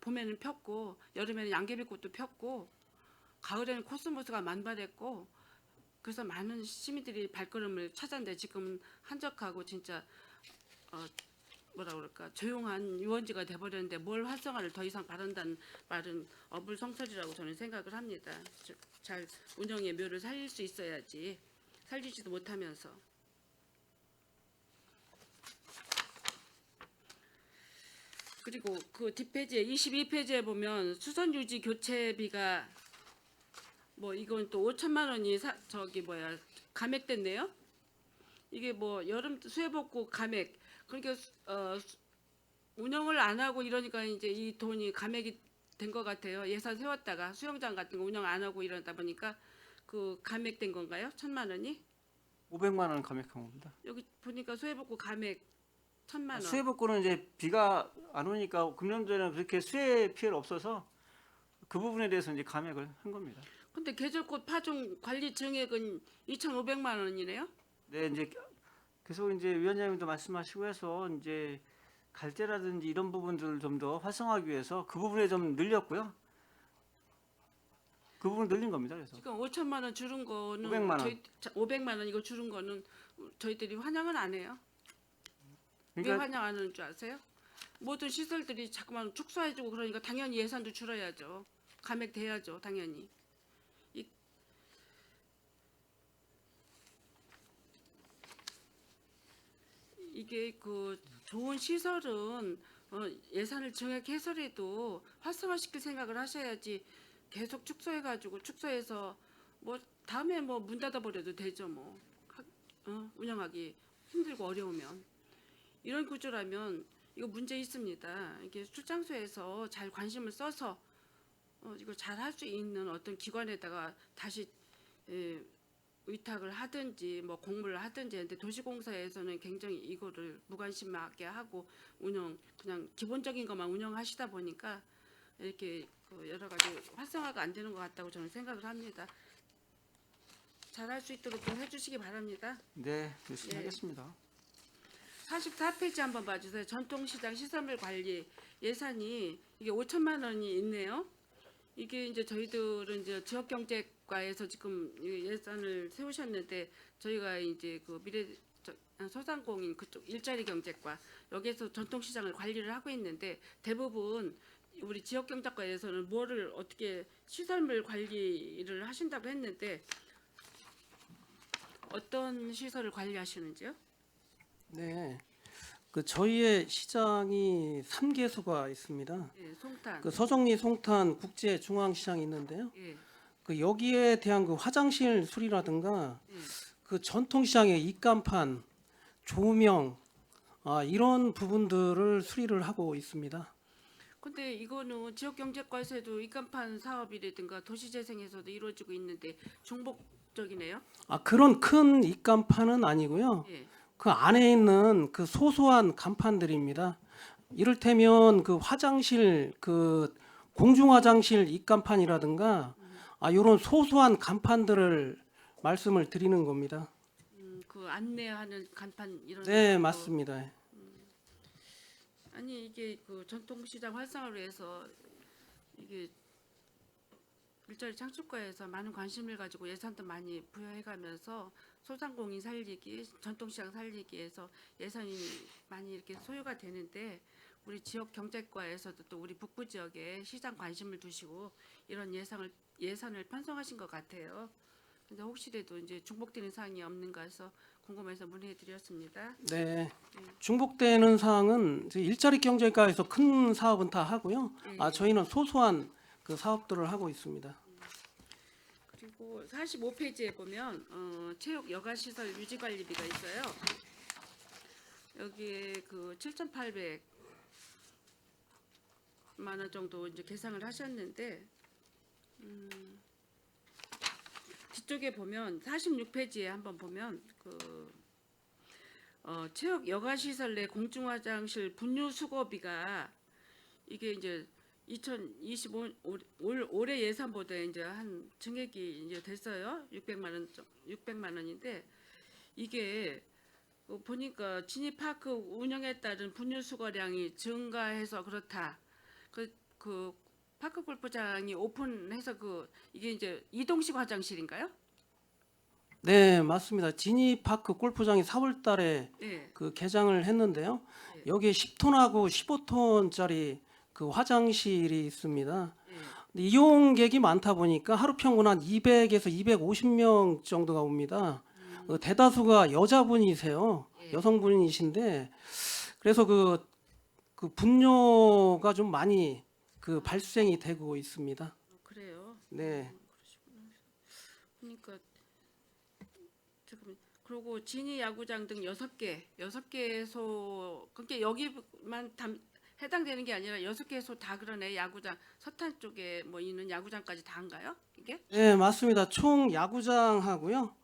봄에는 폈고 여름에는 양귀비꽃도 폈고 가을에는 코스모스가 만발했고 그래서 많은 시민들이 발걸음을 찾았는데 지금 한적하고 진짜 뭐라 그럴까 조용한 유원지가 돼버렸는데 뭘 활성화를 더 이상 바란다는 말은 어불성설이라고 저는 생각을 합니다. 잘 운영의 묘를 살릴 수 있어야지 살리지도 못하면서. 그리고 그 뒷페이지에 22페이지에 보면 수선 유지 교체비가 뭐 이건 또 5천만 원이 감액됐네요. 이게 뭐 여름 수해복구 감액 그러니까 운영을 안 하고 이러니까 이제 이 돈이 감액이 된 것 같아요. 예산 세웠다가 수영장 같은 거 운영 안 하고 이러다 보니까 그 감액된 건가요? 1,000만 원이? 500만 원 감액한 겁니다. 여기 보니까 수해복구 감액 1,000만 원. 수해복구는 이제 비가 안 오니까 금년도에는 그렇게 수해 피해가 없어서 그 부분에 대해서 이제 감액을 한 겁니다. 근데 계절꽃 파종 관리 증액은 2,500만 원이네요. 네, 이제 계속 이제 위원장님도 말씀하시고 해서 이제 갈대라든지 이런 부분들을 좀 더 활성화하기 위해서 그 부분에 좀 늘렸고요. 그 부분 늘린 겁니다. 그래서 지금 5천만 원 줄은 거는 500만 원. 500만 원 이거 줄은 거는 저희들이 환영은 안 해요. 왜 그러니까 환영 안 하는 줄 아세요? 모든 시설들이 자꾸만 축소해주고 그러니까 당연히 예산도 줄어야죠. 감액돼야죠, 당연히. 이게 그 좋은 시설은 예산을 증액해서라도 활성화시킬 생각을 하셔야지 계속 축소해가지고 축소해서 뭐 다음에 뭐 문 닫아버려도 되죠 뭐 운영하기 힘들고 어려우면 이런 구조라면 이거 문제 있습니다. 이게 출장소에서 잘 관심을 써서 이걸 잘 할 수 있는 어떤 기관에다가 다시 위탁을 하든지 뭐 공모를 하든지 했는데 도시공사에서는 굉장히 이거를 무관심하게 하고 운영 그냥 기본적인 것만 운영하시다 보니까 이렇게 그 여러 가지 활성화가 안 되는 것 같다고 저는 생각을 합니다. 잘할 수 있도록 좀 해주시기 바랍니다. 네, 열심히 예. 하겠습니다. 44페이지 한번 봐주세요. 전통시장 시설물 관리 예산이 이게 5천만 원이 있네요. 이게 이제 저희들은 이제 지역경제과에서 지금 예산을 세우셨는데 저희가 이제 그 소상공인 그쪽 일자리 경제과 여기에서 전통시장을 관리를 하고 있는데 대부분 우리 지역경제과에서는 뭐를 어떻게 시설물 관리를 하신다고 했는데 어떤 시설을 관리하시는지요? 네. 그 저희의 시장이 3개소가 있습니다. 예, 송탄. 그 서정리 송탄 국제 중앙시장이 있는데요. 예, 그 여기에 대한 그 화장실 수리라든가 예. 그 전통시장의 입간판, 조명 이런 부분들을 수리를 하고 있습니다. 근데 이거는 지역경제과에서도 입간판 사업이라든가 도시재생에서도 이루어지고 있는데 중복적이네요. 그런 큰 입간판은 아니고요. 예. 그 안에 있는 그 소소한 간판들입니다. 이를테면 그 화장실 그 공중 화장실 입간판이라든가 이런 소소한 간판들을 말씀을 드리는 겁니다. 그 안내하는 간판 이런. 네, 것도. 맞습니다. 아니 이게 그 전통시장 활성화를 위해서 이게 일자리 창출과에서 많은 관심을 가지고 예산도 많이 부여해가면서 소상공인 살리기, 전통시장 살리기에서 예산이 많이 이렇게 소요가 되는데 우리 지역 경제과에서도 또 우리 북부 지역에 시장 관심을 두시고 이런 예산을 편성하신 것 같아요. 근데 혹시라도 이제 중복되는 사항이 없는가 해서 궁금해서 문의해드렸습니다. 네. 중복되는 사항은 이제 일자리 경제과에서 큰 사업은 다 하고요. 저희는 소소한 그 사업들을 하고 있습니다. 그리고 45페이지에 보면 체육 여가 시설 유지 관리비가 있어요. 여기에 그 7,800만 원 정도 이제 계상을 하셨는데 뒤쪽에 보면 46페이지에 한번 보면 그 체육 여가 시설 내 공중 화장실 분유 수거비가 이게 이제 2025 올해 예산보다 이제 한 증액이 이제 됐어요. 600만 원인데 이게 보니까 진입파크 운영에 따른 분유 수거량이 증가해서 그렇다. 그 파크 골프장이 오픈해서 이게 이제 이동식 화장실인가요? 네, 맞습니다. 지니파크 골프장이 4월 달에 네. 그 개장을 했는데요. 네. 여기에 10톤하고 15톤짜리 그 화장실이 있습니다. 네. 근데 이용객이 많다 보니까 하루 평균 한 200에서 250명 정도가 옵니다. 대다수가 여자분이세요. 네. 여성분이신데 그래서 그 분뇨가 좀 많이 그 발생이 되고 있습니다. 그래요. 네. 그러니까 잠깐만. 그리고 진이 야구장 등 6개소 그게 여기만 해당되는 게 아니라 6개소 다 그러네. 야구장 서탄 쪽에 뭐 있는 야구장까지 다인가요? 이게? 네, 맞습니다. 총 야구장하고요.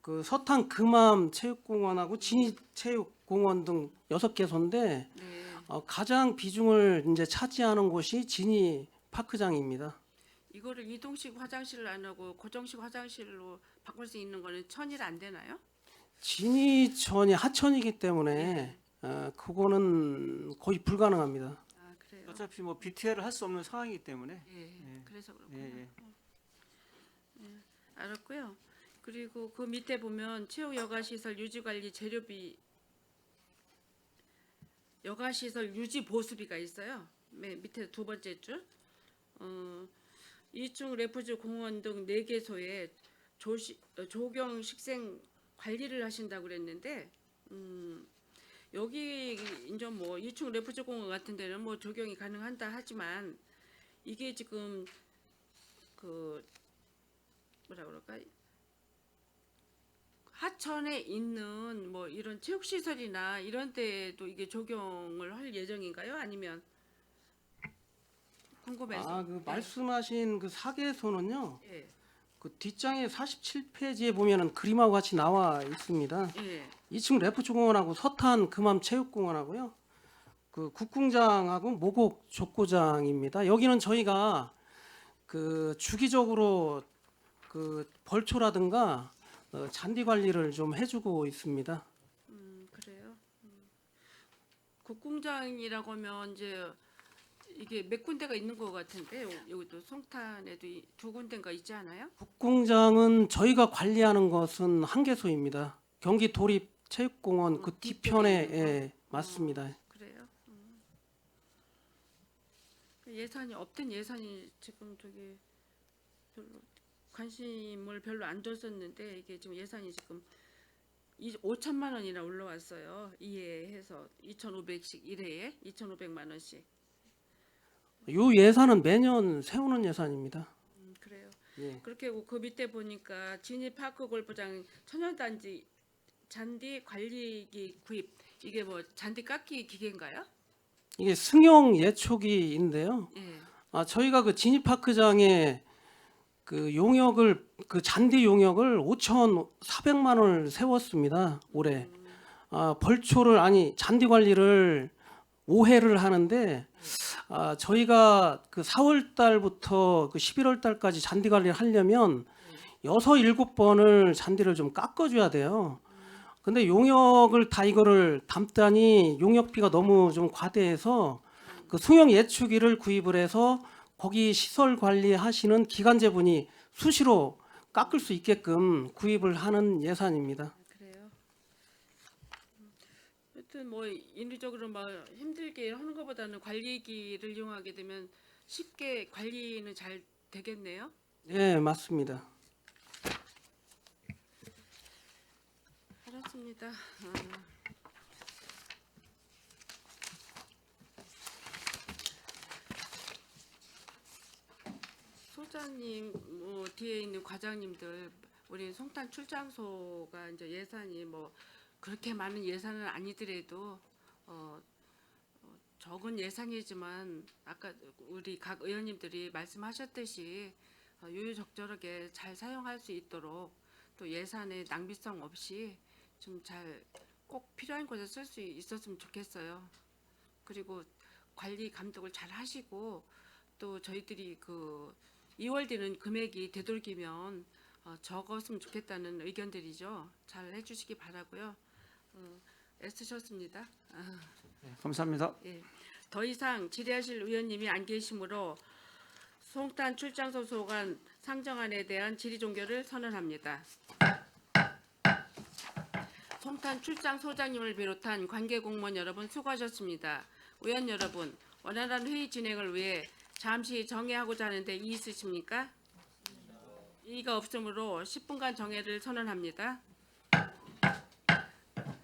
그 서탄 금암 체육공원하고 진이 체육공원 등 6개소인데 네. 가장 비중을 이제 차지하는 곳이 진이 파크장입니다. 이거를 이동식 화장실을 안 하고 고정식 화장실로 바꿀 수 있는 거는 천일 안 되나요? 진이천이 하천이기 때문에 그거는 거의 불가능합니다. 아 그래요. 어차피 뭐 BTR을 할 수 없는 상황이기 때문에. 예. 그래서 그렇구나. 예. 알았고요. 그리고 그 밑에 보면 체육 여가 시설 유지 관리 재료비 여가 시설 유지 보수비가 있어요. 맨 밑에 두 번째 줄. 2층 레프트 공원 등 4개소에 조경 식생 관리를 하신다고 그랬는데 여기 이제 뭐 2층 레프트 공원 같은 데는 뭐 조경이 가능한다 하지만 이게 지금 그 뭐라 그럴까? 하천에 있는 뭐 이런 체육시설이나 이런 데에도 이게 적용을 할 예정인가요? 아니면 궁금해서. 그 말씀하신 그 4개소는요. 예. 그 뒷장에 47페이지에 보면은 그림하고 같이 나와 있습니다. 예. 2층 레프트 공원하고 서탄 금암 체육공원하고요. 그 국궁장하고 모곡 족구장입니다. 여기는 저희가 그 주기적으로 그 벌초라든가 잔디 관리를 좀 해주고 있습니다. 그래요. 국궁장이라고 하면 이제 이게 몇 군데가 있는 것 같은데 여기도 송탄에도 두 군데가 있지 않아요? 국궁장은 저희가 관리하는 것은 한 개소입니다. 경기 도립 체육공원 그 뒤편에 뒤쪽에 있는 거? 맞습니다. 그래요. 예산이 없던 예산이 지금 저기 별로 관심을 별로 안 줬었는데 이게 지금 예산이 지금 5천만 원이나 올라왔어요. 2회 해서 2,500씩 1회에 2,500만 원씩. 요 예산은 매년 세우는 예산입니다. 그래요. 예. 그렇게 그 밑에 보니까 진입 파크 골프장 천연단지 잔디 관리기 구입 이게 뭐 잔디 깎기 기계인가요? 이게 승용 예초기인데요. 예. 저희가 그 진입파크장에 그 용역을 그 잔디 용역을 5,400만 원을 세웠습니다. 올해. 벌초를 잔디 관리를 5회를 하는데 저희가 그 4월 달부터 그 11월 달까지 잔디 관리를 하려면 6, 7번을 잔디를 좀 깎아줘야 돼요. 근데 용역을 다 이거를 담다니 용역비가 너무 좀 과대해서 그 승용 예초기를 구입을 해서 거기 시설 관리하시는 기관제분이 수시로 깎을 수 있게끔 구입을 하는 예산입니다. 그래요. 하여튼 뭐 인위적으로 막 힘들게 하는 것보다는 관리기를 이용하게 되면 쉽게 관리는 잘 되겠네요. 네, 맞습니다. 알았습니다. 소장님, 뭐 뒤에 있는 과장님들, 우리 송탄 출장소가 이제 예산이 뭐 그렇게 많은 예산은 아니더라도 적은 예산이지만 아까 우리 각 의원님들이 말씀하셨듯이 유유적절하게 잘 사용할 수 있도록 또 예산의 낭비성 없이 좀 잘 꼭 필요한 곳에 쓸 수 있었으면 좋겠어요. 그리고 관리 감독을 잘 하시고 또 저희들이 그 2월 되는 금액이 되돌기면 적었으면 좋겠다는 의견들이죠. 잘 해주시기 바라고요. 애쓰셨습니다. 네, 감사합니다. 예. 더 이상 질의하실 의원님이 안 계시므로 송탄 출장소 소관 상정안에 대한 질의 종결을 선언합니다. 송탄 출장 소장님을 비롯한 관계 공무원 여러분 수고하셨습니다. 의원 여러분, 원활한 회의 진행을 위해 잠시 정회하고자 하는데 이의 있으십니까? 이의가 없으므로 10분간 정회를 선언합니다.